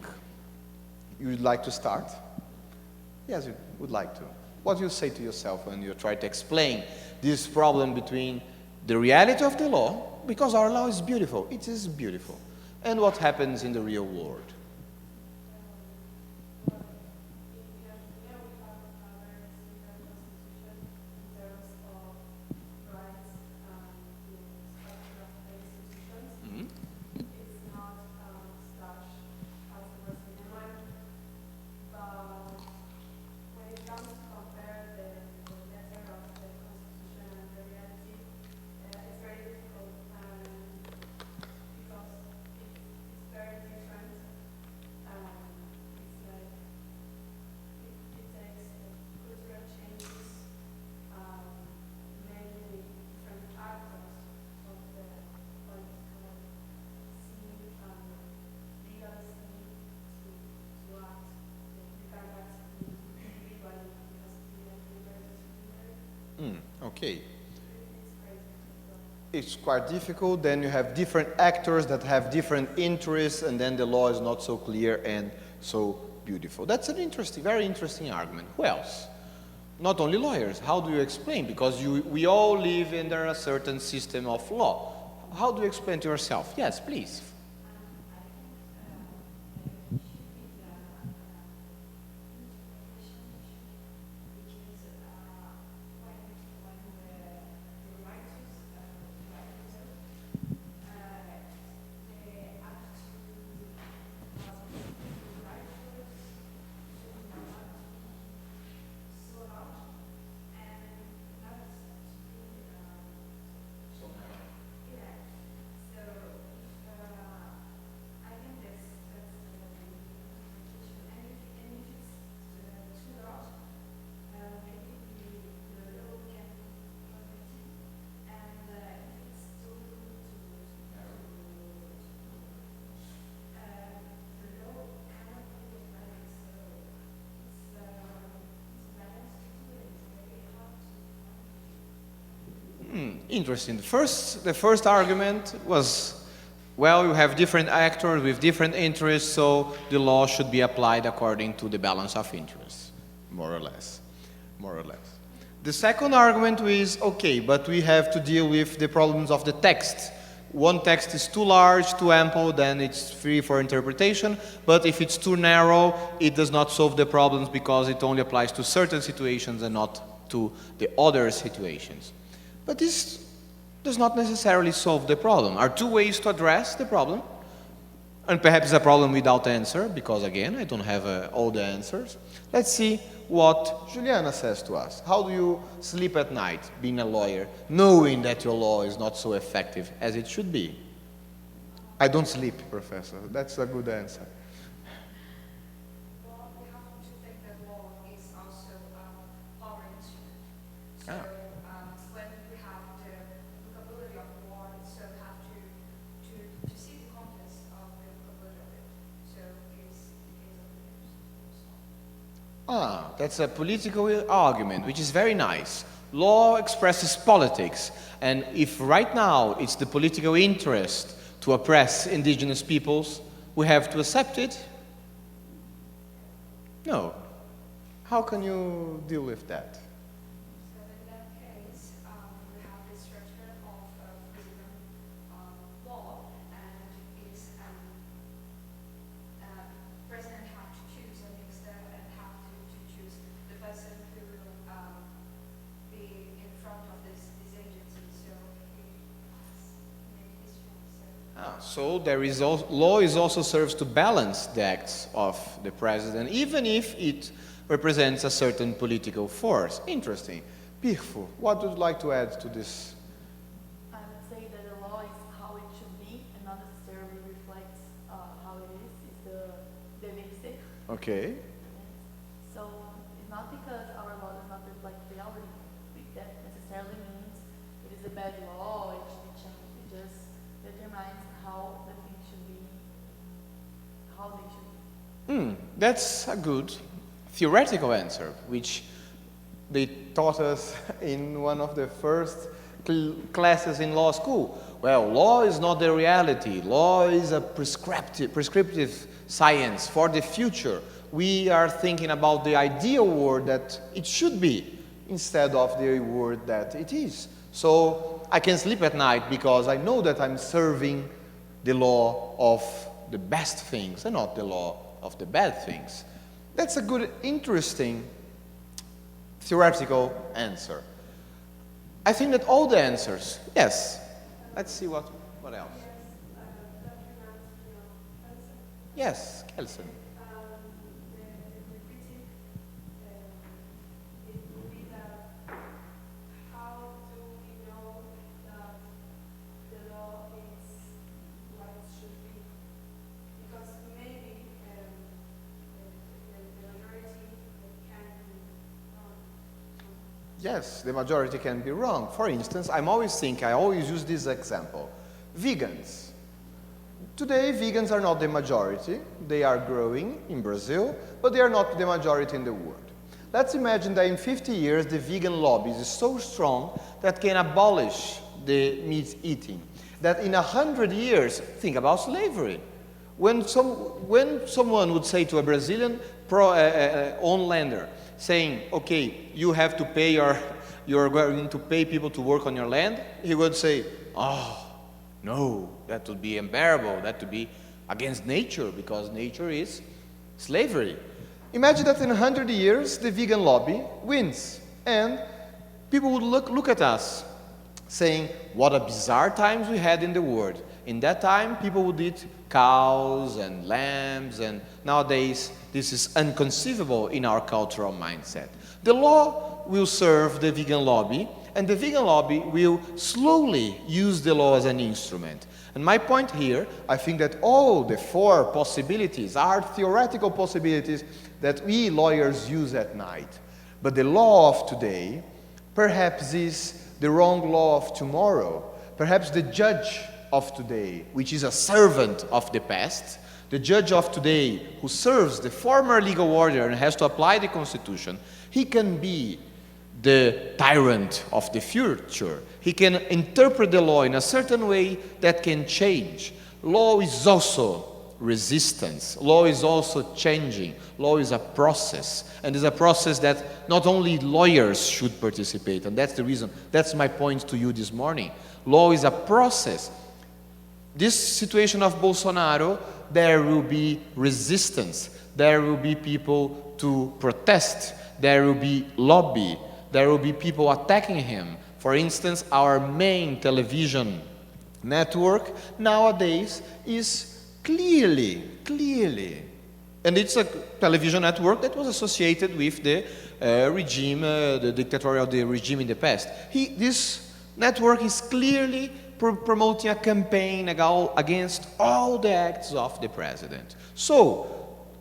[SPEAKER 1] You would like to start? Yes, you would like to. What do you say to yourself when you try to explain this problem between the reality of the law, because our law is beautiful, it is beautiful, and what happens in the real world? Okay. It's quite difficult. Then you have different actors that have different interests, and then the law is not so clear and so beautiful. That's an interesting, very interesting argument. Who else? Not only lawyers. How do you explain? Because we all live under a certain system of law. How do you explain to yourself? Yes, please. Interesting. The first argument was, well, you have different actors with different interests, so the law should be applied according to the balance of interests, more or less. More or less. The second argument is, okay, but we have to deal with the problems of the text. One text is too large, too ample, then it's free for interpretation, but if it's too narrow, it does not solve the problems because it only applies to certain situations and not to the other situations. But this does not necessarily solve the problem. Are two ways to address the problem, and perhaps a problem without answer, because again, I don't have all the answers. Let's see what Juliana says to us. How do you sleep at night, being a lawyer, knowing that your law is not so effective as it should be? I don't sleep, Professor. That's a good answer.
[SPEAKER 3] Well, we have to think that law is also power instrument. So when we have the vocabulary of the law, so we have to see the context of the vocabulary of it. So it's the case of the
[SPEAKER 1] That's a political argument, which is very nice. Law expresses politics, and if right now it's the political interest to oppress indigenous peoples, we have to accept it? No. How can you deal with that?
[SPEAKER 3] So in that case, we have the structure of freedom law, and it's president have to choose a minister and have to choose the person who will be in front of this agency. So he made his choice.
[SPEAKER 1] So there is law is also serves to balance the acts of the president, even if it represents a certain political force. Interesting. Pirfo, what would you like to add to this?
[SPEAKER 2] I would say that the law is how it should be and not necessarily reflects how it is. It's the dever ser.
[SPEAKER 1] Okay.
[SPEAKER 2] So it's not because our law does not reflect reality that necessarily means it is a bad law, it should be changed. It just determines how the things should be, how they should be.
[SPEAKER 1] That's a good theoretical answer, which they taught us in one of the first classes in law school. Well, law is not the reality. Law is a prescriptive science for the future. We are thinking about the ideal world that it should be instead of the world that it is. So I can sleep at night because I know that I'm serving the law of the best things and not the law of the bad things. That's a good, interesting theoretical answer. I think that all the answers, yes. Let's see what else. Yes, Kelson.
[SPEAKER 3] How do we know that the law is what it should be? Because maybe the majority can be wrong.
[SPEAKER 1] Yes, the majority can be wrong. For instance, I always use this example. Vegans. Today, vegans are not the majority. They are growing in Brazil, but they are not the majority in the world. Let's imagine that in 50 years, the vegan lobby is so strong that can abolish the meat eating. That in 100 years, think about slavery. When someone would say to a Brazilian own lander, saying, okay, you have to pay you're going to pay people to work on your land, he would say, oh, no, that would be unbearable. That would be against nature, because nature is slavery. Imagine that in 100 years, the vegan lobby wins, and people would look at us, saying, what a bizarre times we had in the world. In that time, people would eat cows and lambs, and nowadays, this is inconceivable in our cultural mindset. The law will serve the vegan lobby, and the vegan lobby will slowly use the law as an instrument. And my point here, I think that all the four possibilities are theoretical possibilities that we lawyers use at night. But the law of today perhaps is the wrong law of tomorrow. Perhaps the judge of today, which is a servant of the past, the judge of today who serves the former legal order and has to apply the Constitution, he can be the tyrant of the future. He can interpret the law in a certain way that can change. Law is also resistance. Law is also changing. Law is a process. And it's a process that not only lawyers should participate, and that's the reason, that's my point to you this morning. Law is a process. This situation of Bolsonaro, there will be resistance. There will be people to protest. There will be lobby. There will be people attacking him. For instance, our main television network nowadays is clearly, and it's a television network that was associated with the regime, the dictatorial regime in the past. This network is clearly promoting a campaign against all the acts of the president. So,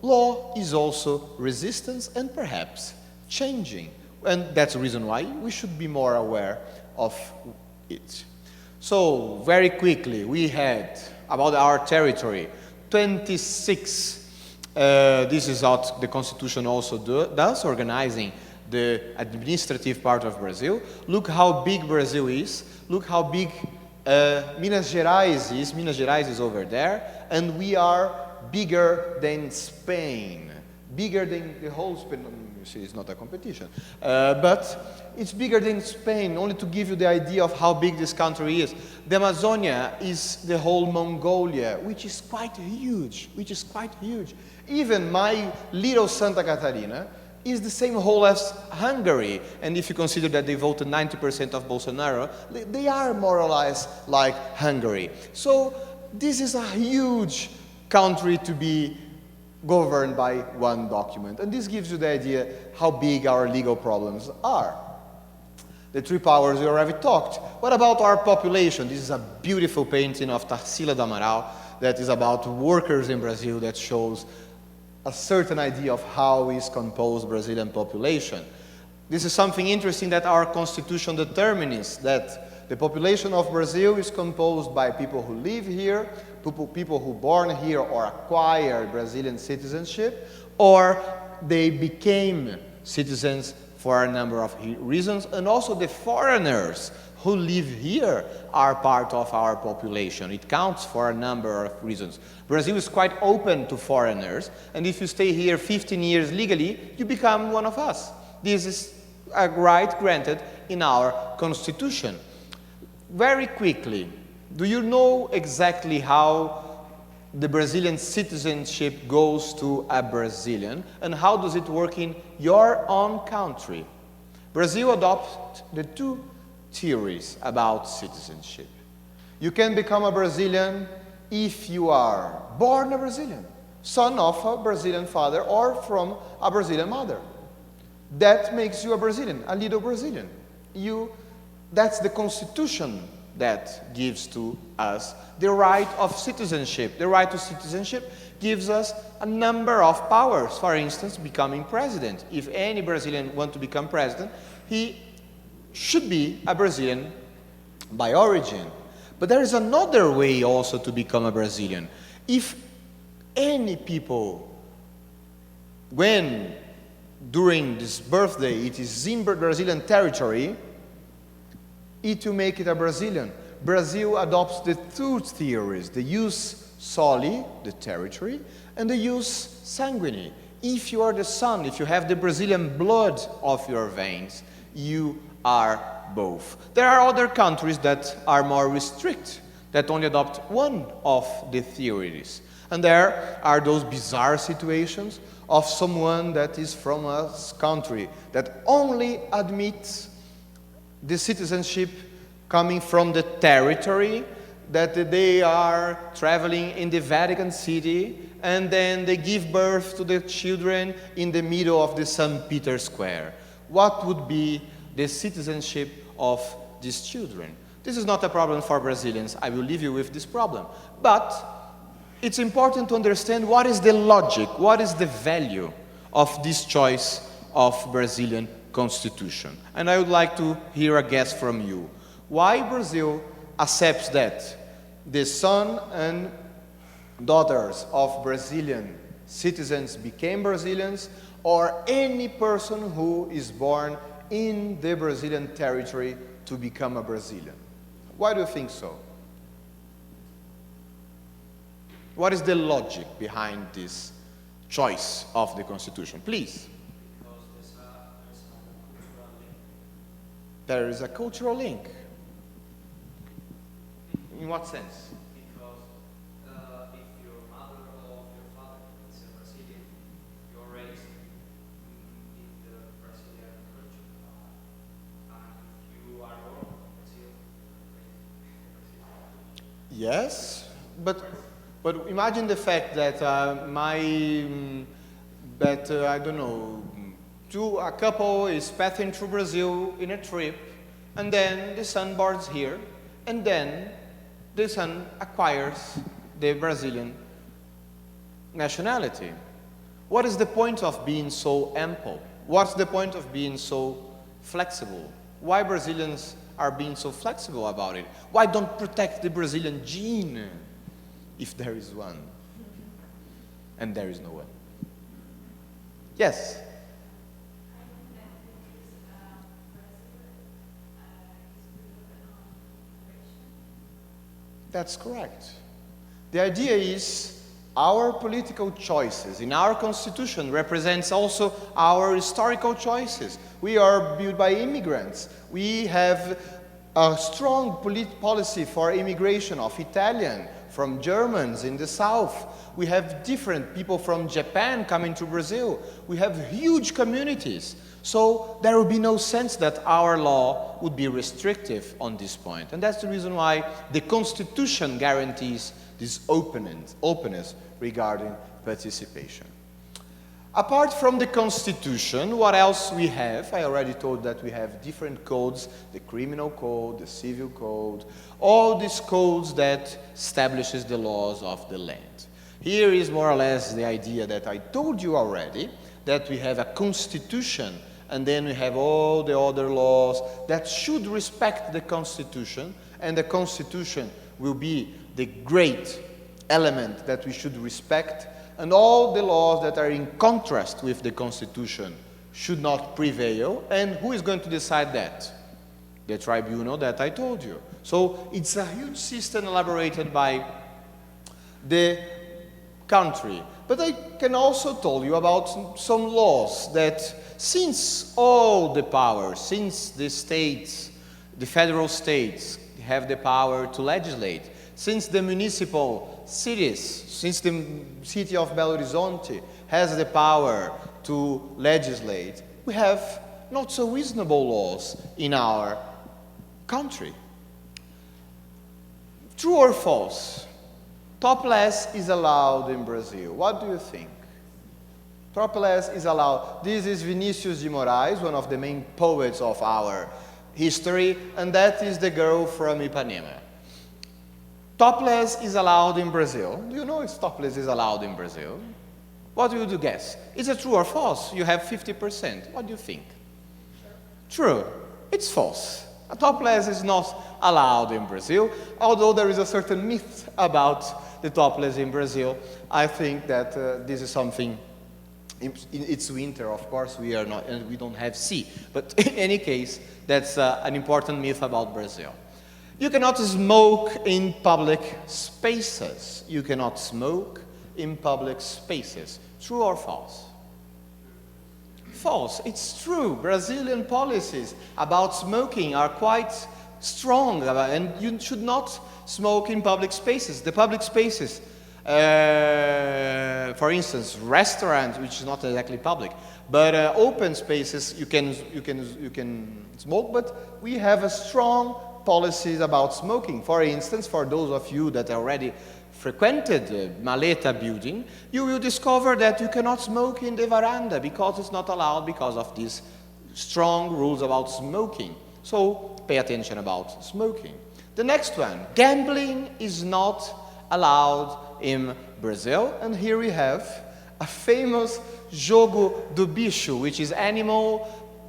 [SPEAKER 1] law is also resistance and perhaps changing. And that's the reason why we should be more aware of it. So, very quickly, we had, about our territory, 26, this is what the Constitution also does, organizing the administrative part of Brazil. Look how big Brazil is. Look how big Minas Gerais is. Minas Gerais is over there. And we are bigger than Spain. Bigger than the whole Spain. You see, it's not a competition. But it's bigger than Spain, only to give you the idea of how big this country is. The Amazonia is the whole Mongolia, which is quite huge, Even my little Santa Catarina is the same whole as Hungary. And if you consider that they voted 90% of Bolsonaro, they are more or less like Hungary. So this is a huge country to be governed by one document. And this gives you the idea how big our legal problems are. The three powers we already talked. What about our population? This is a beautiful painting of Tarsila do Amaral that is about workers in Brazil that shows a certain idea of how is composed Brazilian population. This is something interesting that our constitution determines, that the population of Brazil is composed by people who live here, people who born here or acquired Brazilian citizenship, or they became citizens for a number of reasons, and also the foreigners who live here are part of our population. It counts for a number of reasons. Brazil is quite open to foreigners, and if you stay here 15 years legally, you become one of us. This is a right granted in our constitution. Very quickly, do you know exactly how the Brazilian citizenship goes to a Brazilian, and how does it work in your own country? Brazil adopts the two theories about citizenship. You can become a Brazilian if you are born a Brazilian, son of a Brazilian father or from a Brazilian mother. That makes you a Brazilian, a little Brazilian. That's the Constitution that gives to us the right of citizenship. The right to citizenship gives us a number of powers. For instance, becoming president. If any Brazilian wants to become president, he should be a Brazilian by origin. But there is another way also to become a Brazilian. If any people, when during this birthday it is in Brazilian territory, it will make it a Brazilian. Brazil adopts the two theories, the jus soli, the territory, and the jus sanguinii. If you are the son, if you have the Brazilian blood of your veins, you are both. There are other countries that are more restrict, that only adopt one of the theories. And there are those bizarre situations of someone that is from a country that only admits the citizenship coming from the territory, that they are traveling in the Vatican City, and then they give birth to the children in the middle of the St. Peter Square. What would be the citizenship of these children? This is not a problem for Brazilians. I will leave you with this problem. But it's important to understand what is the logic, what is the value of this choice of Brazilian constitution. And I would like to hear a guess from you. Why Brazil accepts that the son and daughters of Brazilian citizens became Brazilians, or any person who is born in the Brazilian territory to become a Brazilian. Why do you think so? What is the logic behind this choice of the Constitution? Please.
[SPEAKER 5] Because there's a cultural link.
[SPEAKER 1] There is a cultural link. In what sense?
[SPEAKER 5] Because if your mother or your father is a Brazilian, you're raised in the Brazilian culture. And if you are born in Brazil,
[SPEAKER 1] Yes, but imagine the fact that I don't know, a couple is passing through Brazil in a trip, and then the son boards here, and then the son acquires the Brazilian nationality. What is the point of being so ample? What's the point of being so flexible? Why Brazilians are being so flexible about it? Why don't protect the Brazilian gene, if there is one? And there is no one. Yes? That's correct. The idea is our political choices in our constitution represents also our historical choices. We are built by immigrants. We have a strong policy for immigration of Italian, from Germans in the south. We have different people from Japan coming to Brazil. We have huge communities. So there would be no sense that our law would be restrictive on this point. And that's the reason why the Constitution guarantees this openness regarding participation. Apart from the Constitution, what else we have? I already told that we have different codes, the criminal code, the civil code, all these codes that establishes the laws of the land. Here is more or less the idea that I told you already, that we have a constitution and then we have all the other laws that should respect the Constitution, and the Constitution will be the great element that we should respect, and all the laws that are in contrast with the Constitution should not prevail. And who is going to decide that? The tribunal that I told you. So it's a huge system elaborated by the country. But I can also tell you about some laws that, since all the power, since the states, the federal states have the power to legislate, since the municipal cities, since the city of Belo Horizonte has the power to legislate, we have not so reasonable laws in our country. True or false? Topless is allowed in Brazil. What do you think? Topless is allowed. This is Vinicius de Moraes, one of the main poets of our history, and that is the girl from Ipanema. Topless is allowed in Brazil. Do you know if topless is allowed in Brazil? What would you guess? Is it true or false? You have 50%. What do you think? True. It's false. A topless is not allowed in Brazil, although there is a certain myth about the topless in Brazil. I think that this is something. It's winter, of course, we are not, and we don't have sea. But in any case, that's an important myth about Brazil. You cannot smoke in public spaces. You cannot smoke in public spaces. True or false? False. It's true. Brazilian policies about smoking are quite strong, and you should not smoke in public spaces. The public spaces, for instance, restaurants, which is not exactly public, but open spaces, you can smoke. But we have a strong policies about smoking. For instance, for those of you that already frequented the Maleta building, you will discover that you cannot smoke in the veranda because it's not allowed because of these strong rules about smoking. So pay attention about smoking. The next one, gambling is not allowed in Brazil, and here we have a famous jogo do bicho, which is animal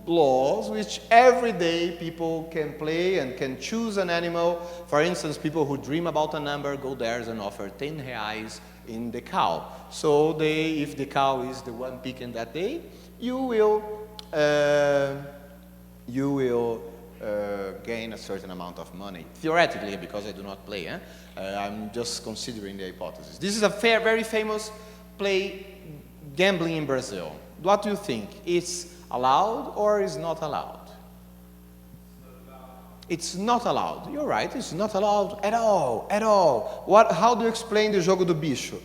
[SPEAKER 1] laws, which every day people can play and can choose an animal. For instance, people who dream about a number go there and offer 10 reais in the cow. So if the cow is the one picking that day, you will you will gain a certain amount of money. Theoretically, because I do not play, I'm just considering the hypothesis. This is a very famous play, gambling in Brazil. What do you think? It's allowed or is not allowed? It's not allowed. You're right, it's not allowed at all, at all. How do you explain the jogo do bicho?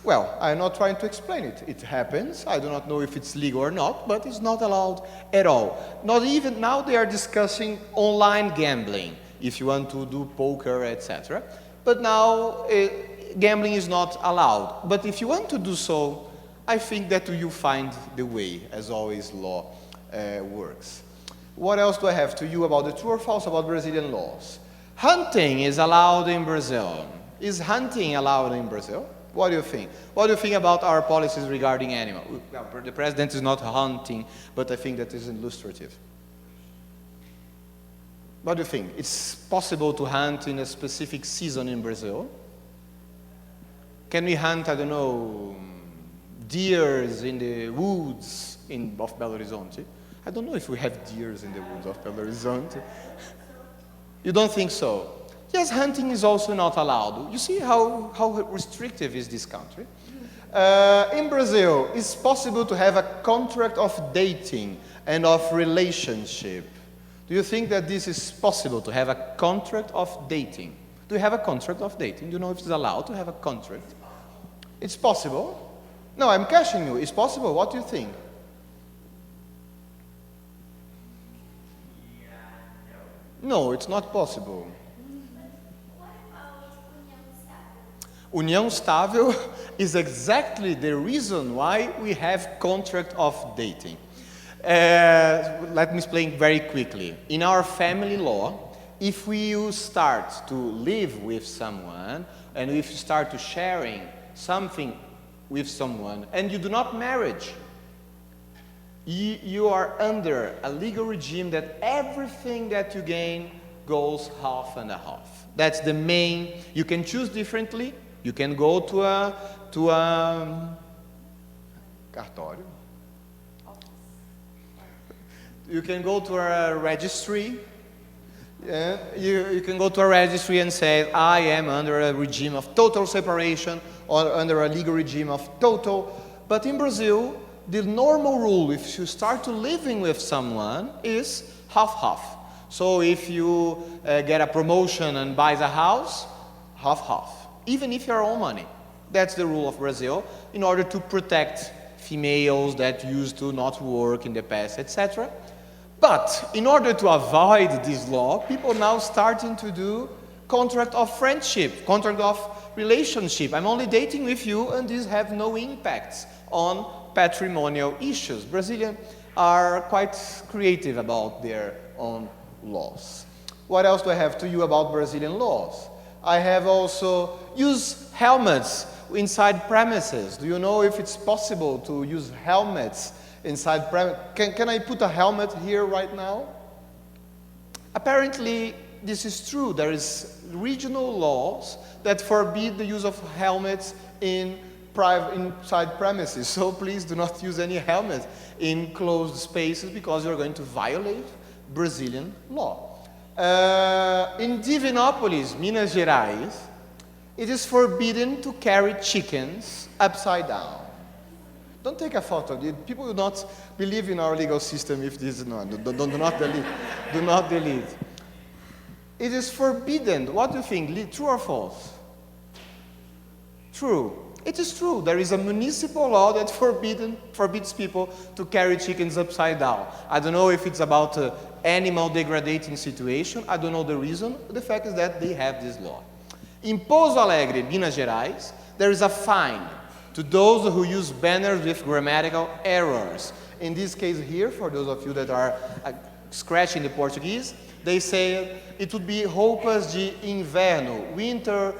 [SPEAKER 1] Well, I'm not trying to explain it. It happens. I do not know if it's legal or not, but it's not allowed at all. Not even now they are discussing online gambling, if you want to do poker, etc. But now gambling is not allowed. But if you want to do so, I think that you find the way, as always law works. What else do I have to you about the true or false about Brazilian laws? Hunting is allowed in Brazil. Is hunting allowed in Brazil? What do you think? What do you think about our policies regarding animals? Well, the president is not hunting, but I think that is illustrative. What do you think? It's possible to hunt in a specific season in Brazil? Can we hunt, I don't know, deers in the woods of Belo Horizonte? I don't know if we have deers in the woods of Belo Horizonte. You don't think so? Yes, hunting is also not allowed. You see how restrictive is this country? In Brazil, it's possible to have a contract of dating and of relationship. Do you think that this is possible to have a contract of dating? Do you have a contract of dating? Do you know if it's allowed to have a contract? It's possible? No, I'm catching you. It's possible. What do you think? No, it's not possible. União estável is exactly the reason why we have contract of dating. Let me explain very quickly. In our family law, if you start to live with someone and if you start to sharing something with someone and you do not marriage, you are under a legal regime that everything that you gain goes half and a half. That's the main. You can choose differently. You can go to a cartório. You can go to a registry. You can go to a registry and say, I am under a regime of total separation or under a legal regime of total. But in Brazil, the normal rule, if you start to living with someone, is half-half. So if you get a promotion and buys a house, half-half, even if your own money. That's the rule of Brazil, in order to protect females that used to not work in the past, etc. But in order to avoid this law, people now starting to do contract of friendship, contract of relationship. I'm only dating with you, and these have no impacts on patrimonial issues. Brazilians are quite creative about their own laws. What else do I have to you about Brazilian laws? I have also used helmets inside premises. Do you know if it's possible to use helmets inside premises? Can I put a helmet here right now? Apparently, this is true. There is regional laws that forbid the use of helmets inside premises. So please do not use any helmet in closed spaces because you're going to violate Brazilian law. In Divinópolis, Minas Gerais, it is forbidden to carry chickens upside down. Don't take a photo. People do not believe in our legal system if this is not. Do not delete. Do not delete. It is forbidden. What do you think? True or false? True. It is true. There is a municipal law that forbids people to carry chickens upside down. I don't know if it's about animal degrading situation. I don't know the reason. The fact is that they have this law. In Pouso Alegre, Minas Gerais, there is a fine to those who use banners with grammatical errors. In this case here, for those of you that are scratching the Portuguese, they say it would be roupas de inverno, winter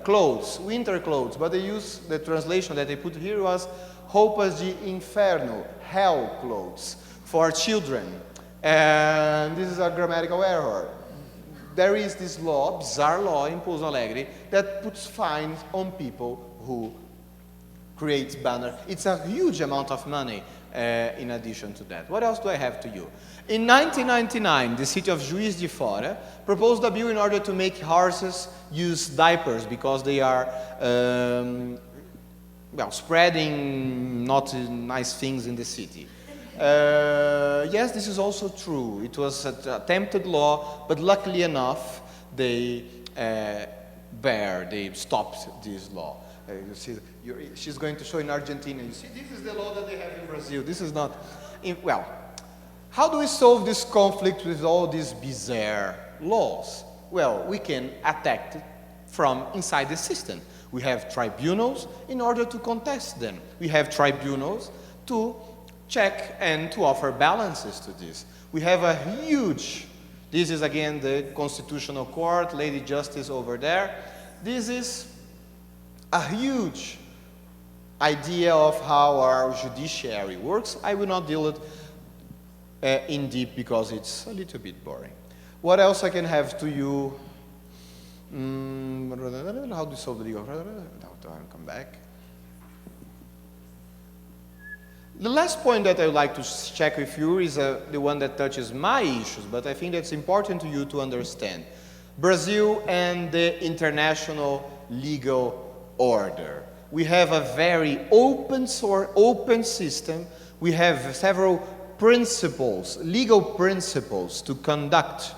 [SPEAKER 1] clothes, but they use the translation that they put here was roupas de inferno, hell clothes for children. And this is a grammatical error. There is this law, bizarre law in Pouso Alegre, that puts fines on people who create banners. It's a huge amount of money. in addition to that. What else do I have to you? In 1999, the city of Juiz de Fora proposed a bill in order to make horses use diapers because they are well, spreading not nice things in the city. Yes, this is also true. It was an attempted law, but luckily enough, they stopped this law. You see, she's going to show in Argentina. You see, this is the law that they have in Brazil. This is not, well, how do we solve this conflict with all these bizarre laws? Well, we can attack it from inside the system. We have tribunals in order to contest them. We have tribunals to check and to offer balances to this. We have a huge, this is again the Constitutional Court, Lady Justice over there. This is a huge idea of how our judiciary works. I will not deal it in deep because it's a little bit boring. What else I can have to you? How do you solve the legal? Come back. The last point that I would like to check with you is the one that touches my issues, but I think that's important to you to understand. Brazil and the international legal order. We have a very open system. We have several principles, legal principles to conduct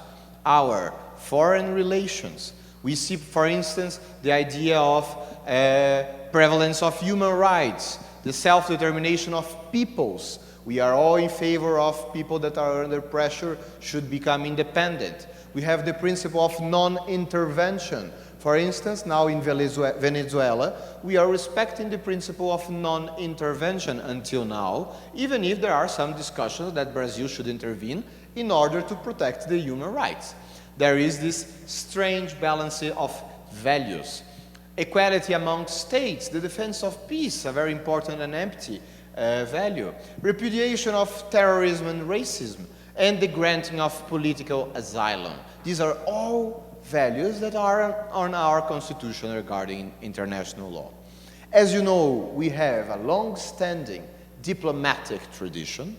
[SPEAKER 1] our foreign relations. We see, for instance, the idea of prevalence of human rights, the self-determination of peoples. We are all in favor of people that are under pressure should become independent. We have the principle of non-intervention. For instance, now in Venezuela, we are respecting the principle of non-intervention until now, even if there are some discussions that Brazil should intervene in order to protect the human rights. There is this strange balance of values. Equality among states, the defense of peace, a very important and empty value. Repudiation of terrorism and racism, and the granting of political asylum. These are all values that are on our constitution regarding international law. As you know, we have a long-standing diplomatic tradition.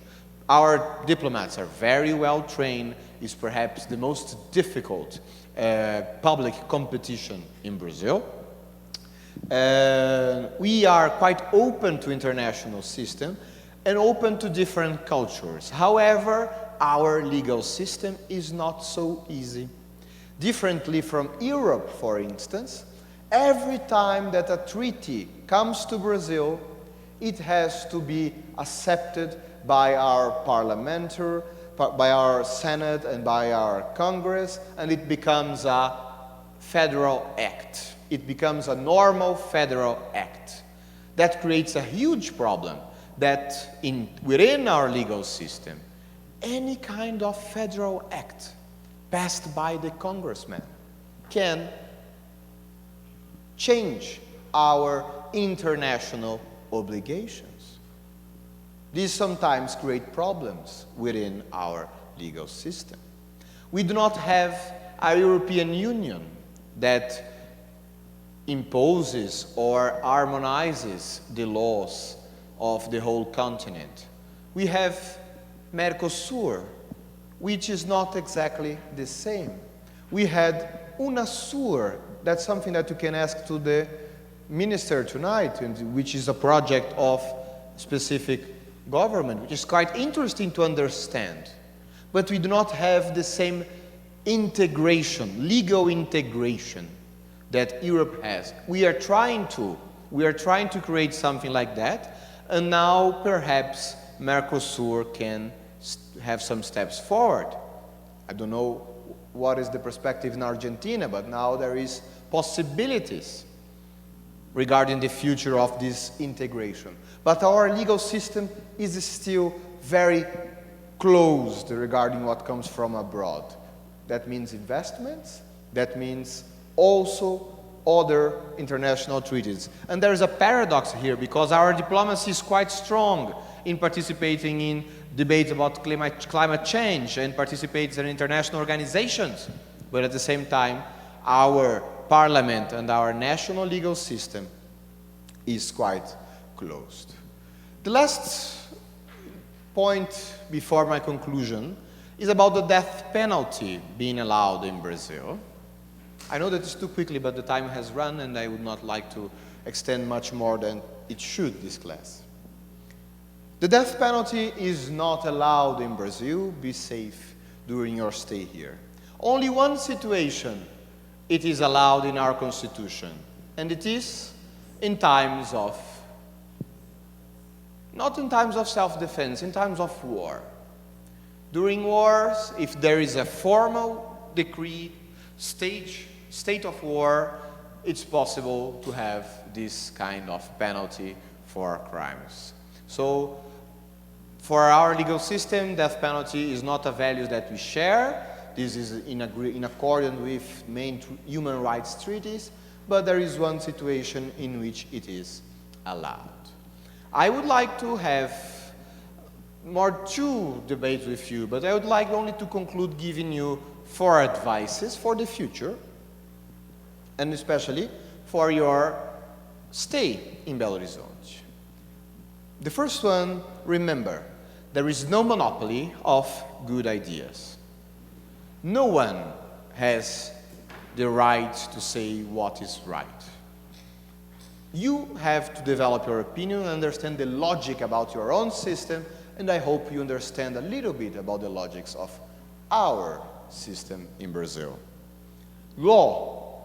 [SPEAKER 1] Our diplomats are very well trained. It's perhaps the most difficult public competition in Brazil. We are quite open to international system and open to different cultures. However, our legal system is not so easy. Differently from Europe, for instance, every time that a treaty comes to Brazil, it has to be accepted by our parliamentary, by our Senate and by our Congress, and it becomes a federal act. It becomes a normal federal act. That creates a huge problem that within our legal system, any kind of federal act passed by the congressman can change our international obligations. These sometimes create problems within our legal system. We do not have a European Union that imposes or harmonizes the laws of the whole continent. We have Mercosur, which is not exactly the same. We had UNASUR, that's something that you can ask to the minister tonight, which is a project of specific government, which is quite interesting to understand. But we do not have the same integration, legal integration that Europe has. We are trying to create something like that, and now perhaps Mercosur can have some steps forward. I don't know what is the perspective in Argentina, but now there is possibilities regarding the future of this integration. But our legal system is still very closed regarding what comes from abroad. That means investments, that means also other international treaties. And there is a paradox here because our diplomacy is quite strong in participating in debates about climate change and participates in international organizations. But at the same time, our parliament and our national legal system is quite closed. The last point before my conclusion is about the death penalty being allowed in Brazil. I know that it's too quickly, but the time has run and I would not like to extend much more than it should, this class. The death penalty is not allowed in Brazil. Be safe during your stay here. Only one situation it is allowed in our Constitution, and it is in times of, not in times of self-defense, in times of war. During wars, if there is a formal decree, state of war, it's possible to have this kind of penalty for crimes. So, for our legal system, death penalty is not a value that we share. This is in accordance with main human rights treaties, but there is one situation in which it is allowed. I would like to have two debates with you, but I would like only to conclude giving you 4 advices for the future, and especially for your stay in Belo Horizonte. The first one, remember, there is no monopoly of good ideas. No one has the right to say what is right. You have to develop your opinion and understand the logic about your own system, and I hope you understand a little bit about the logics of our system in Brazil. Law,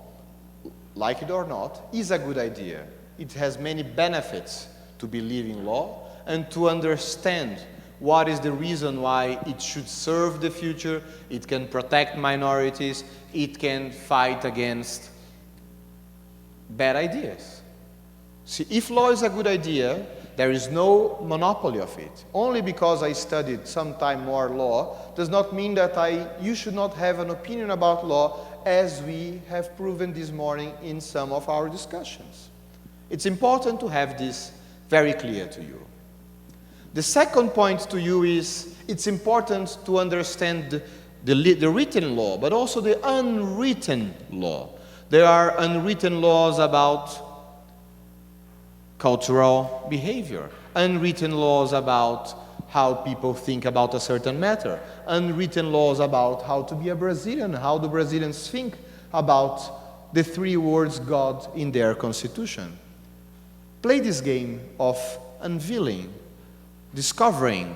[SPEAKER 1] like it or not, is a good idea. It has many benefits to believe in law and to understand what is the reason why it should serve the future. It can protect minorities. It can fight against bad ideas. See, if law is a good idea, there is no monopoly of it. Only because I studied sometime more law does not mean that you should not have an opinion about law, as we have proven this morning in some of our discussions. It's important to have this very clear to you. The second point to you is it's important to understand the written law, but also the unwritten law. There are unwritten laws about cultural behavior, unwritten laws about how people think about a certain matter, unwritten laws about how to be a Brazilian, how the Brazilians think about the 3 words God in their constitution. Play this game of unveiling, discovering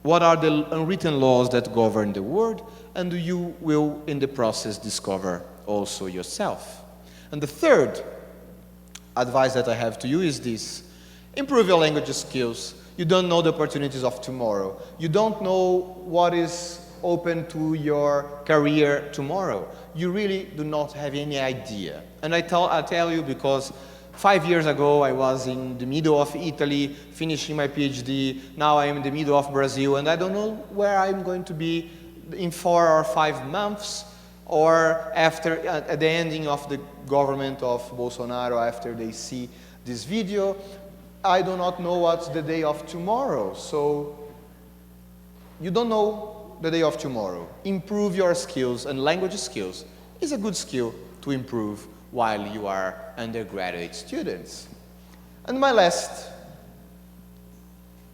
[SPEAKER 1] what are the unwritten laws that govern the world, and you will, in the process, discover also yourself. And the third advice that I have to you is this: improve your language skills. You don't know the opportunities of tomorrow. You don't know what is open to your career tomorrow. You really do not have any idea. And I tell you because 5 years ago I was in the middle of Italy finishing my PhD. Now I am in the middle of Brazil, and I don't know where I'm going to be in 4 or 5 months, or after at the ending of the government of Bolsonaro, after they see this video. I do not know what's the day of tomorrow. So you don't know the day of tomorrow. Improve your skills, and language skills is a good skill to improve while you are undergraduate students. And my last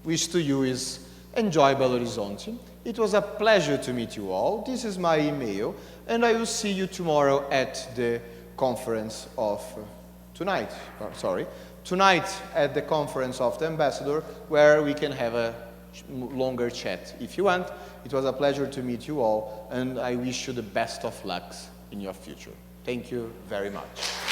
[SPEAKER 1] wish to you is enjoy Belo Horizonte. It was a pleasure to meet you all. This is my email, and I will see you tomorrow at the conference of tonight at the conference of the ambassador, where we can have a longer chat if you want. It was a pleasure to meet you all, and I wish you the best of luck in your future. Thank you very much.